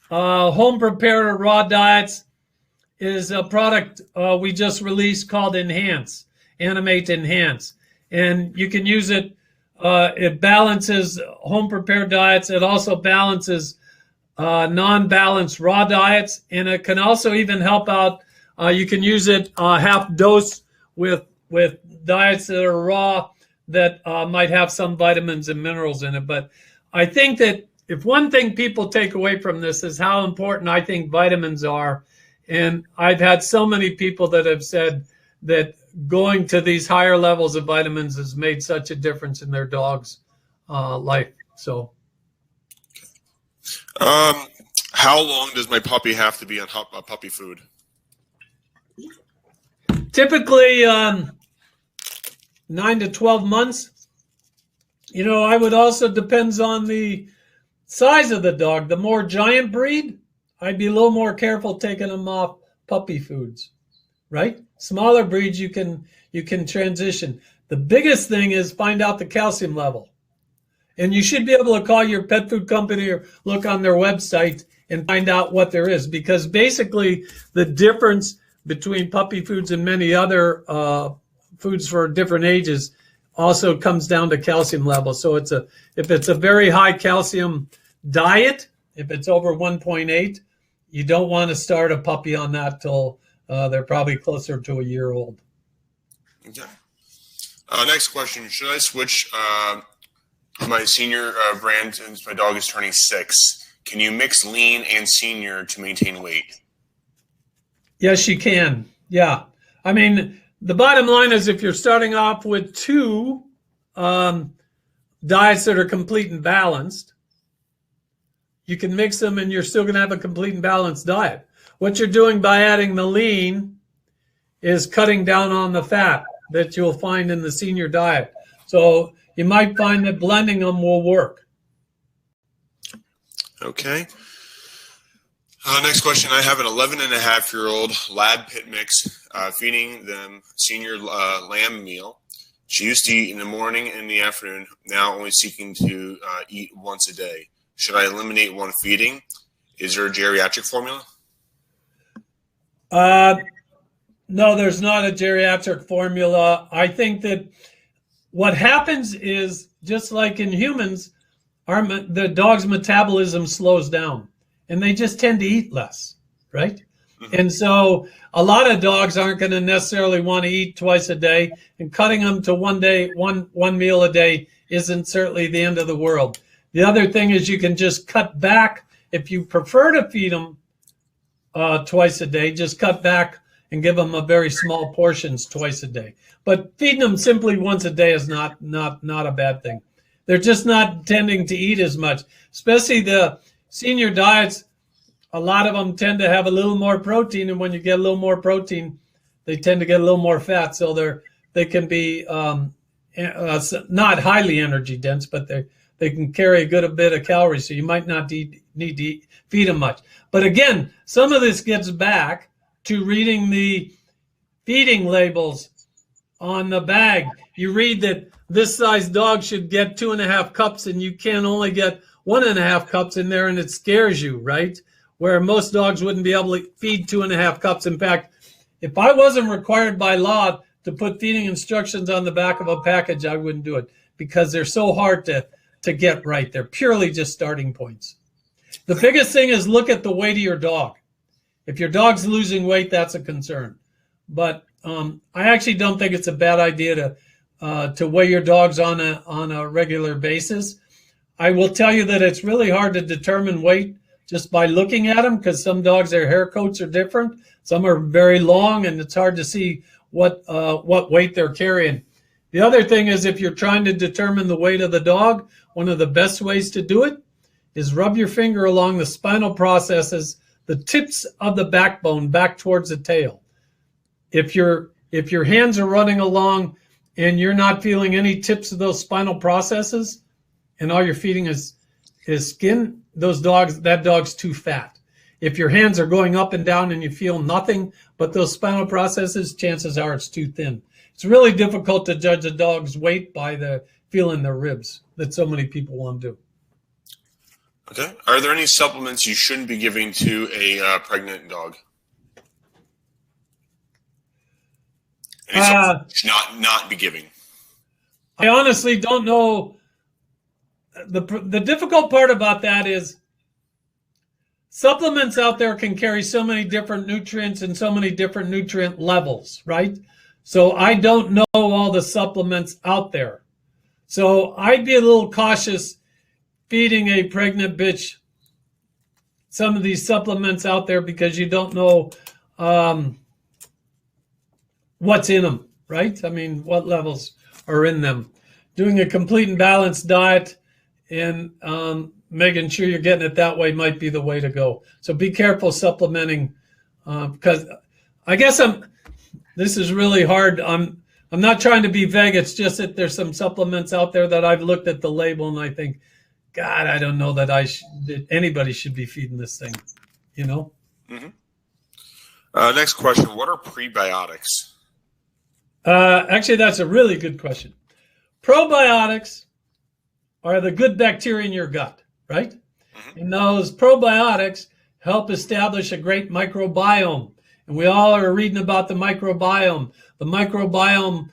home prepared or raw diets is a product we just released called Enhance, Annamaet Enhance. And you can use it. It balances home prepared diets. It also balances non-balanced raw diets, and it can also even help out. You can use it half dose with diets that are raw that might have some vitamins and minerals in it. But I think that if one thing people take away from this is how important I think vitamins are, and I've had so many people that have said that going to these higher levels of vitamins has made such a difference in their dog's life. So. How long does my puppy have to be on puppy food? Typically 9 to 12 months. You know, I would also depends on the size of the dog. The more giant breed, I'd be a little more careful taking them off puppy foods, right? Smaller breeds, you can transition. The biggest thing is find out the calcium level. And you should be able to call your pet food company or look on their website and find out what there is. Because basically the difference between puppy foods and many other foods for different ages also comes down to calcium level. So if it's a very high calcium diet, if it's over 1.8, you don't want to start a puppy on that till they're probably closer to a year old. Okay. Next question. Should I switch my senior brand since my dog is turning 6? Can you mix lean and senior to maintain weight? Yes, you can. Yeah. I mean, the bottom line is if you're starting off with 2 diets that are complete and balanced, you can mix them and you're still going to have a complete and balanced diet. What you're doing by adding the lean is cutting down on the fat that you'll find in the senior diet. So you might find that blending them will work. Okay. Next question. I have an 11-and-a-half-year-old lab pit mix, feeding them senior lamb meal. She used to eat in the morning and in the afternoon, now only seeking to eat once a day. Should I eliminate one feeding? Is there a geriatric formula? No, there's not a geriatric formula. I think that what happens is, just like in humans, the dog's metabolism slows down, and they just tend to eat less, right? Mm-hmm. And so a lot of dogs aren't going to necessarily want to eat twice a day, and cutting them to one meal a day isn't certainly the end of the world. The other thing is you can just cut back. If you prefer to feed them twice a day, just cut back and give them a very small portions twice a day. But feeding them simply once a day is not a bad thing. They're just not tending to eat as much, especially the senior diets. A lot of them tend to have a little more protein, and when you get a little more protein, they tend to get a little more fat. So they can be not highly energy dense, but they can carry a good bit of calories, so you might not need to feed them much. But again, some of this gets back to reading the feeding labels on the bag. You read that this size dog should get 2.5 cups, and you can only get 1.5 cups in there, and it scares you, right? Where most dogs wouldn't be able to feed 2.5 cups. In fact, if I wasn't required by law to put feeding instructions on the back of a package, I wouldn't do it, because they're so hard to get right. They're purely just starting points. The biggest thing is look at the weight of your dog. If your dog's losing weight, that's a concern. But I actually don't think it's a bad idea to weigh your dogs on a regular basis. I will tell you that it's really hard to determine weight just by looking at them, because some dogs, their hair coats are different. Some are very long, and it's hard to see what weight they're carrying. The other thing is, if you're trying to determine the weight of the dog, one of the best ways to do it is rub your finger along the spinal processes, the tips of the backbone back towards the tail. If your hands are running along and you're not feeling any tips of those spinal processes, and all you're feeding is skin, that dog's too fat. If your hands are going up and down and you feel nothing but those spinal processes, chances are it's too thin. It's really difficult to judge a dog's weight by the feeling their ribs that so many people want to do. Okay. Are there any supplements you shouldn't be giving to a pregnant dog? Any supplements you should not be giving? I honestly don't know. The difficult part about that is supplements out there can carry so many different nutrients and so many different nutrient levels, right? So I don't know all the supplements out there. So I'd be a little cautious feeding a pregnant bitch some of these supplements out there, because you don't know what's in them, right? I mean, what levels are in them. Doing a complete and balanced diet and making sure you're getting it that way might be the way to go. So be careful supplementing, because I guess this is really hard. I'm not trying to be vague. It's just that there's some supplements out there that I've looked at the label and I think, God, I don't know that that anybody should be feeding this thing, you know? Next question. What are prebiotics? Actually, that's a really good question. Probiotics are the good bacteria in your gut, right? And those probiotics help establish a great microbiome. And we all are reading about the microbiome. The microbiome,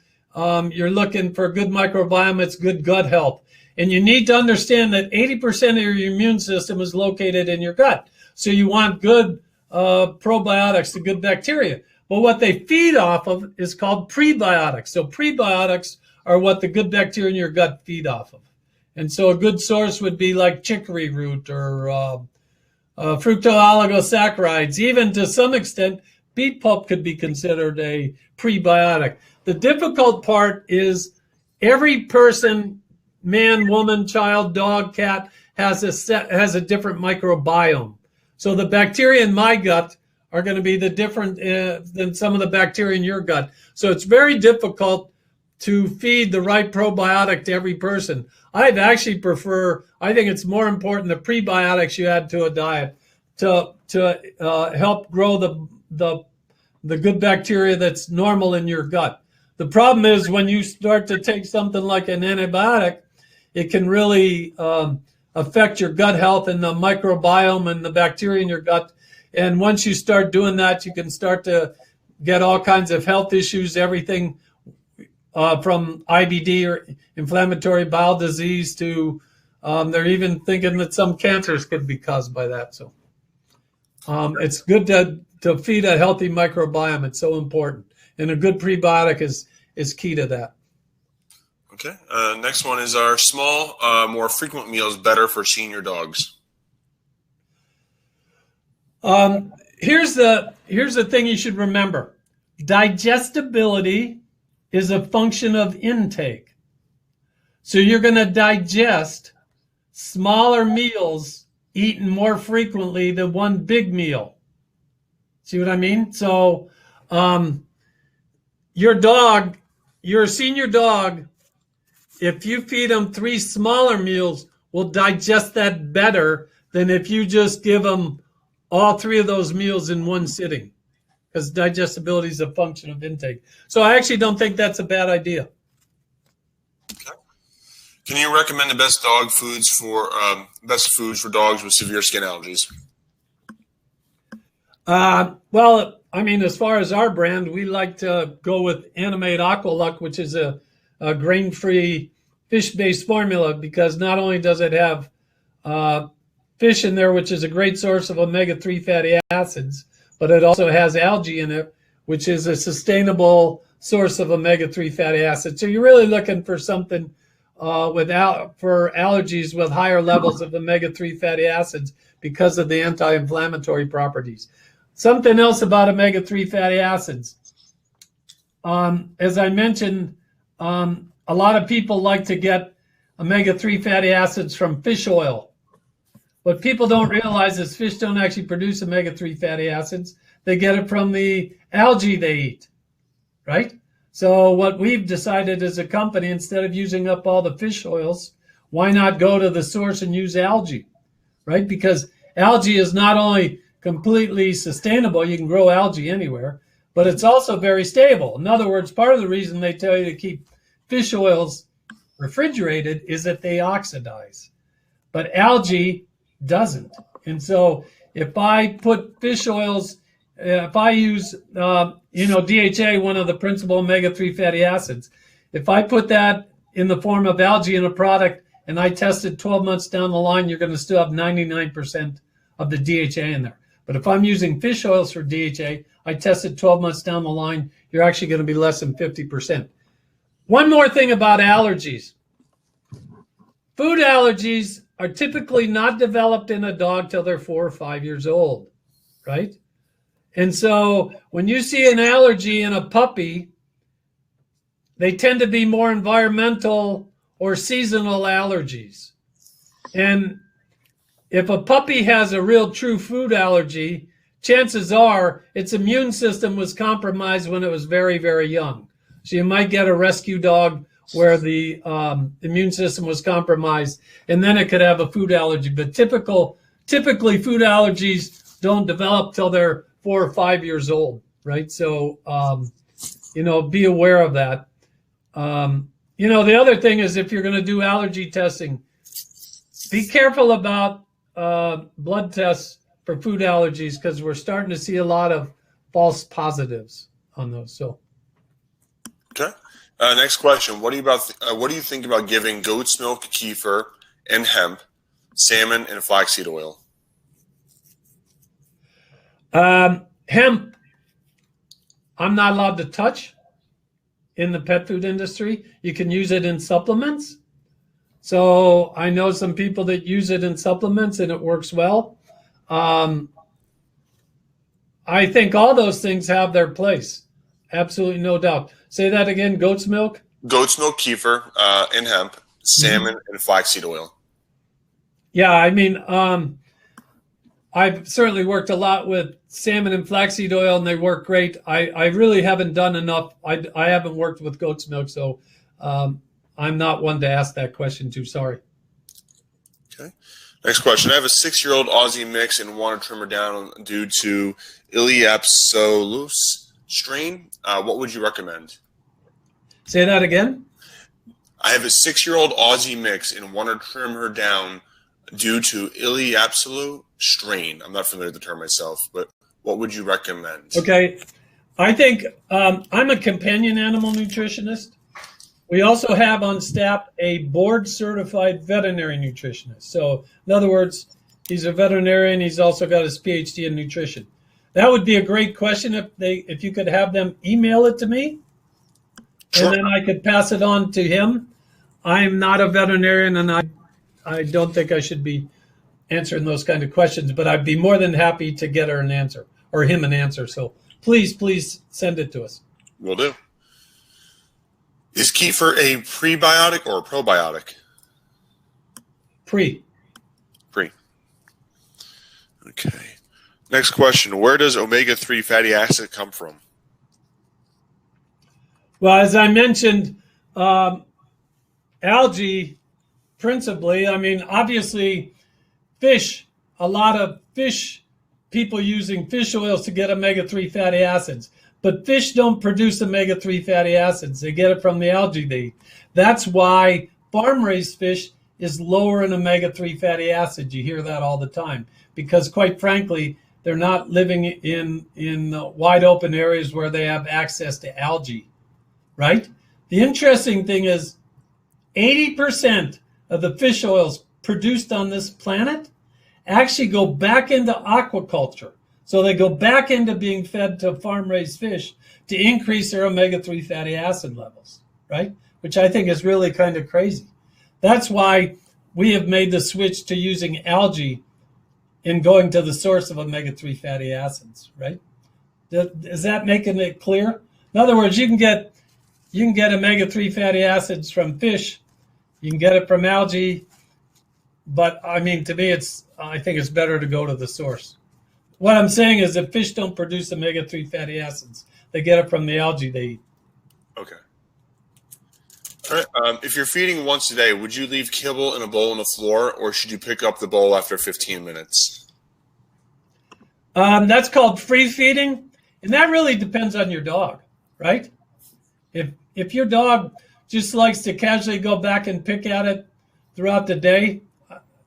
you're looking for a good microbiome, it's good gut health. And you need to understand that 80% of your immune system is located in your gut. So you want good probiotics, the good bacteria. But what they feed off of is called prebiotics. So prebiotics are what the good bacteria in your gut feed off of. And so a good source would be like chicory root or fructooligosaccharides. Even to some extent, beet pulp could be considered a prebiotic. The difficult part is every person, man, woman, child, dog, cat, has a different microbiome. So the bacteria in my gut are going to be the different than some of the bacteria in your gut. So it's very difficult to feed the right probiotic to every person. I'd actually I think it's more important the prebiotics you add to a diet to help grow the good bacteria that's normal in your gut. The problem is when you start to take something like an antibiotic, it can really affect your gut health and the microbiome and the bacteria in your gut. And once you start doing that, you can start to get all kinds of health issues, everything from IBD or inflammatory bowel disease to they're even thinking that some cancers could be caused by that. So it's good to feed a healthy microbiome. It's so important. And a good prebiotic is key to that. Okay. Next one is, are small, more frequent meals better for senior dogs? Here's the thing you should remember. Digestibility is a function of intake. So you're going to digest smaller meals eaten more frequently than one big meal. See what I mean? So your senior dog, if you feed them 3 smaller meals will digest that better than if you just give them all three of those meals in one sitting, because digestibility is a function of intake. So I actually don't think that's a bad idea. Okay. Can you recommend the best foods for dogs with severe skin allergies? Well, I mean, as far as our brand, we like to go with Annamaet Aqualuck, which is a grain-free fish-based formula, because not only does it have fish in there, which is a great source of omega-3 fatty acids, but it also has algae in it, which is a sustainable source of omega-3 fatty acids. So you're really looking for something for allergies with higher levels of omega-3 fatty acids because of the anti-inflammatory properties. Something else about omega-3 fatty acids. As I mentioned, a lot of people like to get omega-3 fatty acids from fish oil. What people don't realize is fish don't actually produce omega-3 fatty acids. They get it from the algae they eat, right? So what we've decided as a company, instead of using up all the fish oils, why not go to the source and use algae, right? Because algae is not only completely sustainable, you can grow algae anywhere, but it's also very stable. In other words, part of the reason they tell you to keep fish oils refrigerated is that they oxidize, but algae doesn't. And so if I put fish oils, if I use, DHA, one of the principal omega-3 fatty acids, if I put that in the form of algae in a product and I test it 12 months down the line, you're going to still have 99% of the DHA in there. But if I'm using fish oils for DHA, I test it 12 months down the line, you're actually going to be less than 50%. One more thing about allergies. Food allergies are typically not developed in a dog till they're 4 or 5 years old, right? And so when you see an allergy in a puppy, they tend to be more environmental or seasonal allergies. And if a puppy has a real true food allergy, chances are its immune system was compromised when it was very, very young. So you might get a rescue dog where the immune system was compromised, and then it could have a food allergy. But typically food allergies don't develop till they're 4 or 5 years old, right? So, be aware of that. The other thing is, if you're going to do allergy testing, be careful about blood tests for food allergies, because we're starting to see a lot of false positives on those. So, okay. Next question: What do you think about giving goat's milk, kefir, and hemp, salmon, and flaxseed oil? Hemp, I'm not allowed to touch in the pet food industry. You can use it in supplements. So I know some people that use it in supplements and it works well. I think all those things have their place. Absolutely no doubt. Say that again, goat's milk? Goat's milk, kefir, and hemp, salmon, and flaxseed oil. Yeah, I mean, I've certainly worked a lot with salmon and flaxseed oil, and they work great. I really haven't done enough. I haven't worked with goat's milk, so I'm not one to ask that question to. Sorry. Okay. Next question. I have a 6-year-old Aussie mix and want to trim her down due to Ileapsolus strain. What would you recommend? Say that again. I have a 6-year-old Aussie mix and want to trim her down due to Ileapsolus strain. I'm not familiar with the term myself, but what would you recommend? Okay. I think I'm a companion animal nutritionist. We also have on staff a board-certified veterinary nutritionist. So, in other words, he's a veterinarian. He's also got his PhD in nutrition. That would be a great question if you could have them email it to me, Sure. And then I could pass it on to him. I'm not a veterinarian, and I don't think I should be answering those kind of questions, but I'd be more than happy to get her an answer, or him an answer. So please send it to us. Will do. Is kefir a prebiotic or a probiotic? Pre. Okay. Next question. Where does omega-3 fatty acid come from? Well, as I mentioned, algae principally. I mean, obviously, fish, a lot of fish, people using fish oils to get omega-3 fatty acids. But fish don't produce omega-3 fatty acids. They get it from the algae they eat. That's why farm-raised fish is lower in omega-3 fatty acids. You hear that all the time. Because quite frankly, they're not living in wide open areas where they have access to algae, right? The interesting thing is 80% of the fish oils produced on this planet actually go back into aquaculture. So they go back into being fed to farm-raised fish to increase their omega-3 fatty acid levels, right? Which I think is really kind of crazy. That's why we have made the switch to using algae in going to the source of omega-3 fatty acids, right? Is that making it clear? In other words, you can get omega-3 fatty acids from fish, you can get it from algae, but I mean, to me, I think it's better to go to the source. What I'm saying is that fish don't produce omega-3 fatty acids. They get it from the algae they eat. Okay. All right. If you're feeding once a day, would you leave kibble in a bowl on the floor, or should you pick up the bowl after 15 minutes? That's called free feeding, and that really depends on your dog, right? If your dog just likes to casually go back and pick at it throughout the day,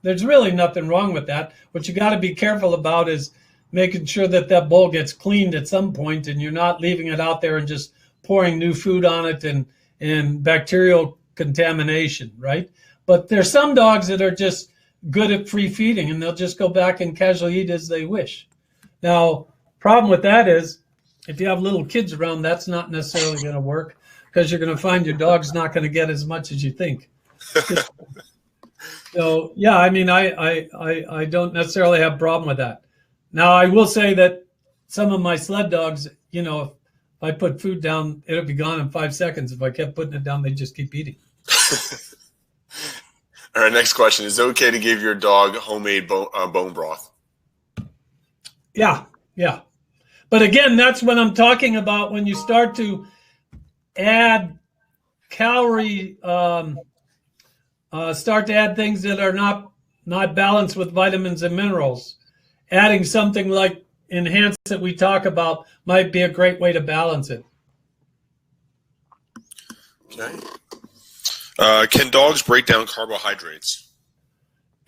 there's really nothing wrong with that. What you got to be careful about is making sure that that bowl gets cleaned at some point, and you're not leaving it out there and just pouring new food on it and bacterial contamination, right? But there's some dogs that are just good at free feeding, and they'll just go back and casually eat as they wish. Now, problem with that is if you have little kids around, that's not necessarily going to work, because you're going to find your dog's not going to get as much as you think. So, yeah, I mean, I don't necessarily have a problem with that. Now, I will say that some of my sled dogs, you know, if I put food down, it'll be gone in 5 seconds. If I kept putting it down, they'd just keep eating. All right, next question. Is it okay to give your dog homemade bone broth? Yeah. But again, that's what I'm talking about when you start to add calorie, start to add things that are not balanced with vitamins and minerals. Adding something like Enhance that we talk about might be a great way to balance it. Okay. Can dogs break down carbohydrates?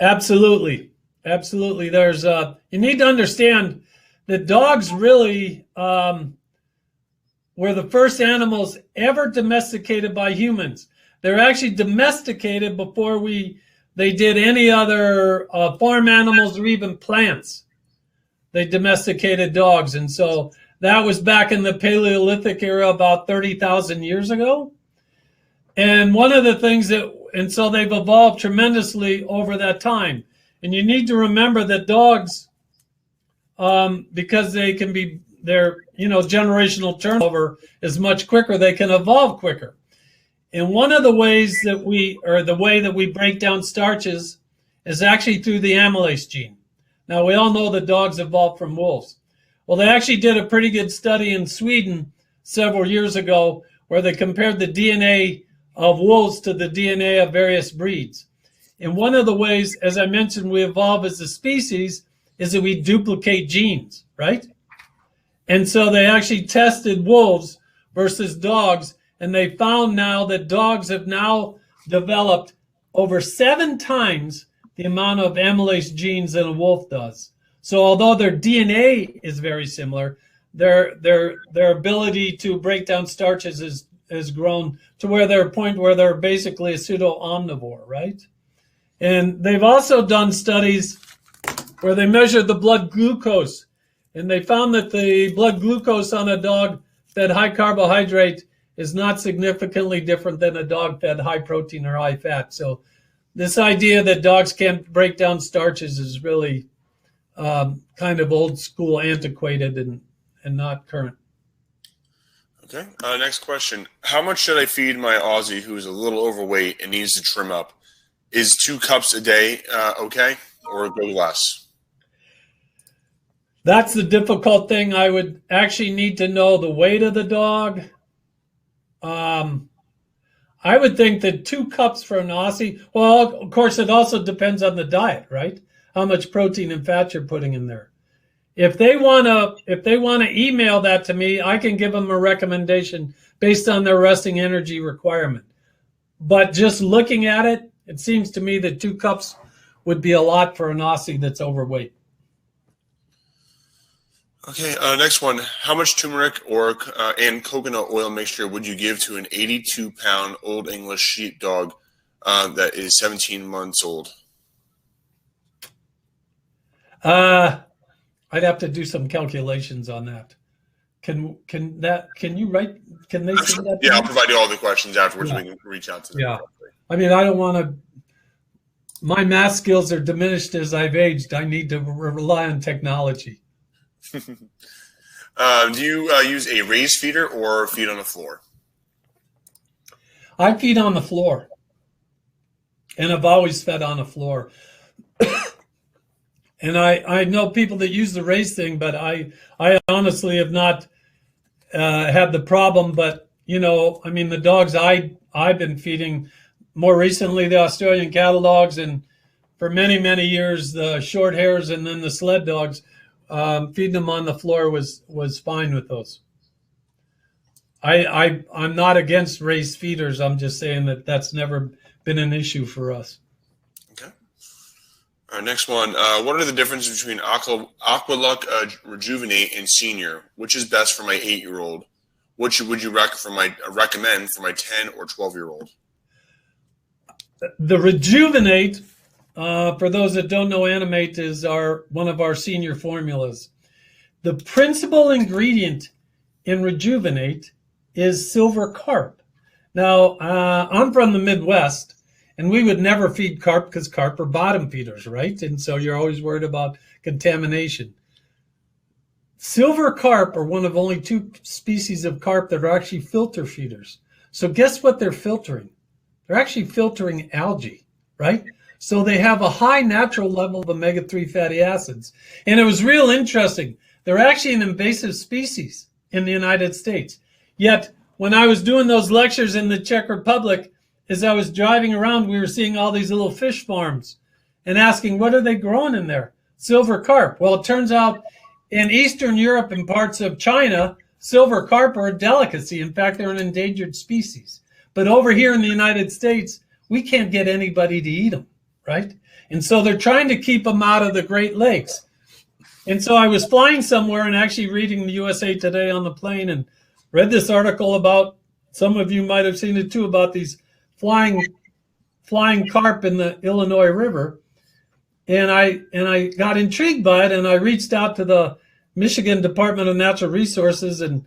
Absolutely. There's you need to understand that dogs really were the first animals ever domesticated by humans. They're actually domesticated before they did any other farm animals or even plants. They domesticated dogs. And so that was back in the Paleolithic era, about 30,000 years ago. And one of the things and so they've evolved tremendously over that time. And you need to remember that dogs, because their generational turnover is much quicker, they can evolve quicker. And one of the ways that we break down starches is actually through the amylase gene. Now, we all know that dogs evolved from wolves. Well, they actually did a pretty good study in Sweden several years ago where they compared the DNA of wolves to the DNA of various breeds. And one of the ways, as I mentioned, we evolve as a species is that we duplicate genes, right? And so they actually tested wolves versus dogs, and they found now that dogs have now developed over 7 times the amount of amylase genes that a wolf does. So although their DNA is very similar, their ability to break down starches has grown to where they're a point where they're basically a pseudo-omnivore, right? And they've also done studies where they measured the blood glucose, and they found that the blood glucose on a dog fed high carbohydrate is not significantly different than a dog fed high protein or high fat. So this idea that dogs can't break down starches is really kind of old school, antiquated, and not current. Okay. Next question. How much should I feed my Aussie who is a little overweight and needs to trim up? Is 2 cups a day okay, or go less? That's the difficult thing. I would actually need to know the weight of the dog. I would think that 2 cups for an Aussie. Well, of course, it also depends on the diet, right? How much protein and fat you're putting in there. If they wanna email that to me, I can give them a recommendation based on their resting energy requirement. But just looking at it, it seems to me that 2 cups would be a lot for an Aussie that's overweight. Okay, next one. How much turmeric and coconut oil mixture would you give to an 82-pound Old English sheepdog that is 17 months old? I'd have to do some calculations on that. Can you write? Can they send that? Yeah, I'll provide you all the questions afterwards. Yeah. We can reach out to them. Yeah, I mean, I don't want to. My math skills are diminished as I've aged. I need to rely on technology. Do you use a raised feeder or feed on the floor? I feed on the floor, and I've always fed on the floor. And I know people that use the raised thing, but I honestly have not had the problem. But I mean, the dogs I've been feeding more recently, the Australian cattle dogs, and for many years the short hairs, and then the sled dogs. Feeding them on the floor was fine with those. I'm not against raised feeders. I'm just saying that that's never been an issue for us. Okay. All right, next one. What are the differences between Aqualock Rejuvenate and Senior? Which is best for my 8-year-old? Which would you recommend for my 10 or 12-year-old? The Rejuvenate, for those that don't know, Annamaet is one of our senior formulas. The principal ingredient in Rejuvenate is silver carp. Now, I'm from the Midwest, and we would never feed carp because carp are bottom feeders, right? And so you're always worried about contamination. Silver carp are one of only 2 species of carp that are actually filter feeders. So guess what they're filtering? They're actually filtering algae, right? So they have a high natural level of omega-3 fatty acids. And it was real interesting. They're actually an invasive species in the United States. Yet, when I was doing those lectures in the Czech Republic, as I was driving around, we were seeing all these little fish farms and asking, what are they growing in there? Silver carp. Well, it turns out in Eastern Europe and parts of China, silver carp are a delicacy. In fact, they're an endangered species. But over here in the United States, we can't get anybody to eat them, right? And so they're trying to keep them out of the Great Lakes. And so I was flying somewhere and actually reading the USA Today on the plane and read this article about, some of you might have seen it too, about these flying carp in the Illinois River. And I got intrigued by it, and I reached out to the Michigan Department of Natural Resources and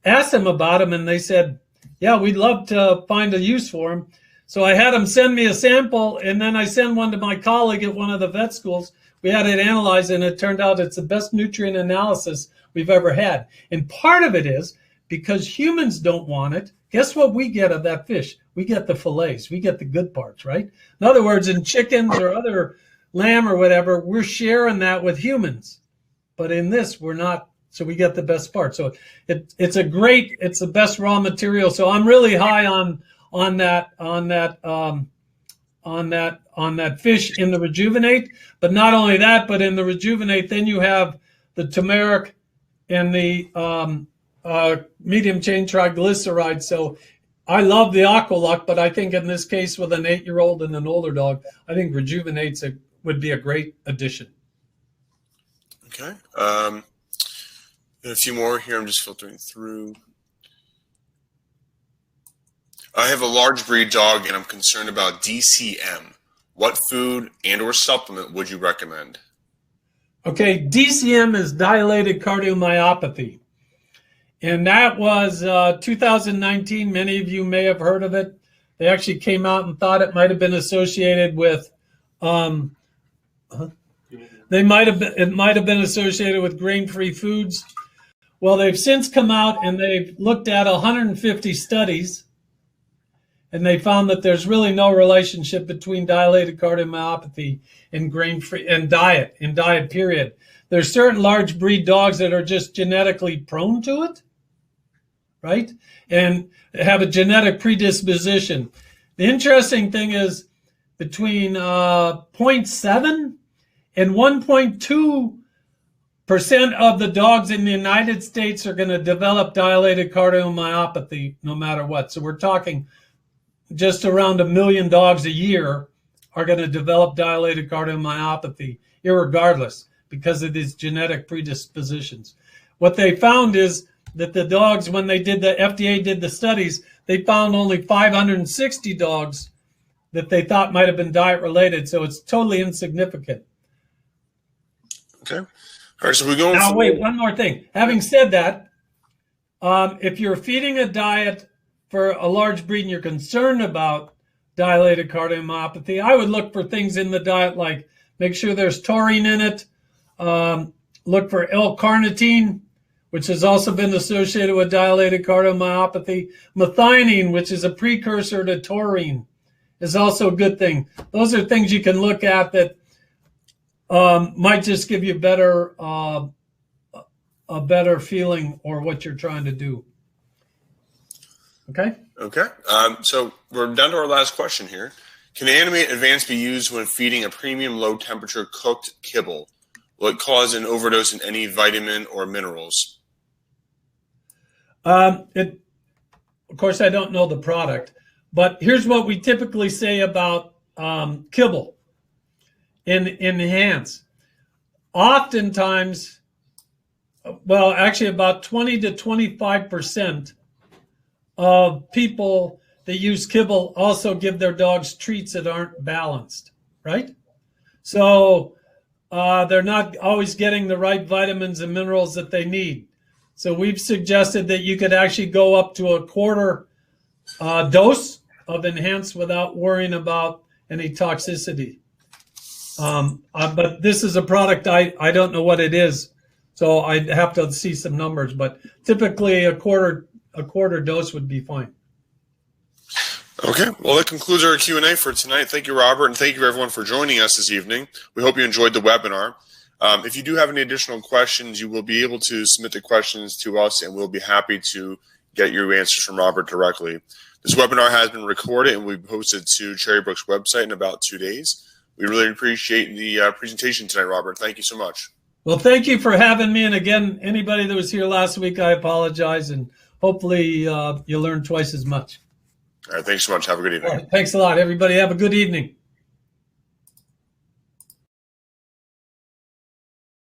asked them about them, and they said, yeah, we'd love to find a use for them. So I had them send me a sample, and then I sent one to my colleague at one of the vet schools. We had it analyzed, and it turned out it's the best nutrient analysis we've ever had. And part of it is because humans don't want it. Guess what we get of that fish? We get the fillets. We get the good parts, right? In other words, in chickens or other lamb or whatever, we're sharing that with humans. But in this, we're not. So we get the best part. So it's the best raw material. So I'm really high on that fish in the Rejuvenate. But not only that, but in the Rejuvenate, then you have the turmeric and the medium chain triglyceride. So I love the Aqualock, but I think in this case with an 8-year-old and an older dog, I think Rejuvenate's would be a great addition. Okay. A few more here. I'm just filtering through. I have a large breed dog, and I'm concerned about DCM. What food and or supplement would you recommend? Okay, DCM is dilated cardiomyopathy. And that was 2019. Many of you may have heard of it. They actually came out and thought it might have been associated with it might have been associated with grain-free foods. Well, they've since come out and they've looked at 150 studies, and they found that there's really no relationship between dilated cardiomyopathy and grain-free and diet, period. There's certain large breed dogs that are just genetically prone to it. right? And have a genetic predisposition. The interesting thing is between 0.7 and 1.2% of the dogs in the United States are going to develop dilated cardiomyopathy no matter what. So we're talking just around 1 million dogs a year are going to develop dilated cardiomyopathy, irregardless, because of these genetic predispositions. What they found is that the dogs, when they did the FDA did the studies, they found only 560 dogs that they thought might have been diet related. So it's totally insignificant. Okay. All right. So we're going. Now, wait, one more thing. Having said that, if you're feeding a diet for a large breed and you're concerned about dilated cardiomyopathy, I would look for things in the diet like make sure there's taurine in it. Look for L-carnitine, which has also been associated with dilated cardiomyopathy. Methionine, which is a precursor to taurine, is also a good thing. Those are things you can look at that might just give you a better feeling or what you're trying to do. Okay? Okay. So we're down to our last question here. Can Annamaet Advanced be used when feeding a premium low-temperature cooked kibble? Will it cause an overdose in any vitamin or minerals? Of course, I don't know the product, but here's what we typically say about kibble in Enhance. Oftentimes, well, actually about 20 to 25% of people that use kibble also give their dogs treats that aren't balanced, right? So they're not always getting the right vitamins and minerals that they need. So we've suggested that you could actually go up to a quarter dose of Enhance without worrying about any toxicity. But this is a product, I don't know what it is, so I'd have to see some numbers, but typically a quarter dose would be fine. Okay, well, that concludes our Q&A for tonight. Thank you, Robert, and thank you, everyone, for joining us this evening. We hope you enjoyed the webinar. If you do have any additional questions, you will be able to submit the questions to us, and we'll be happy to get your answers from Robert directly. This webinar has been recorded and will be posted to Cherrybrook's website in about 2 days. We really appreciate the presentation tonight, Robert. Thank you so much. Well, thank you for having me. And again, anybody that was here last week, I apologize, and hopefully you learned twice as much. All right, thanks so much. Have a good evening. All right, thanks a lot, everybody. Have a good evening.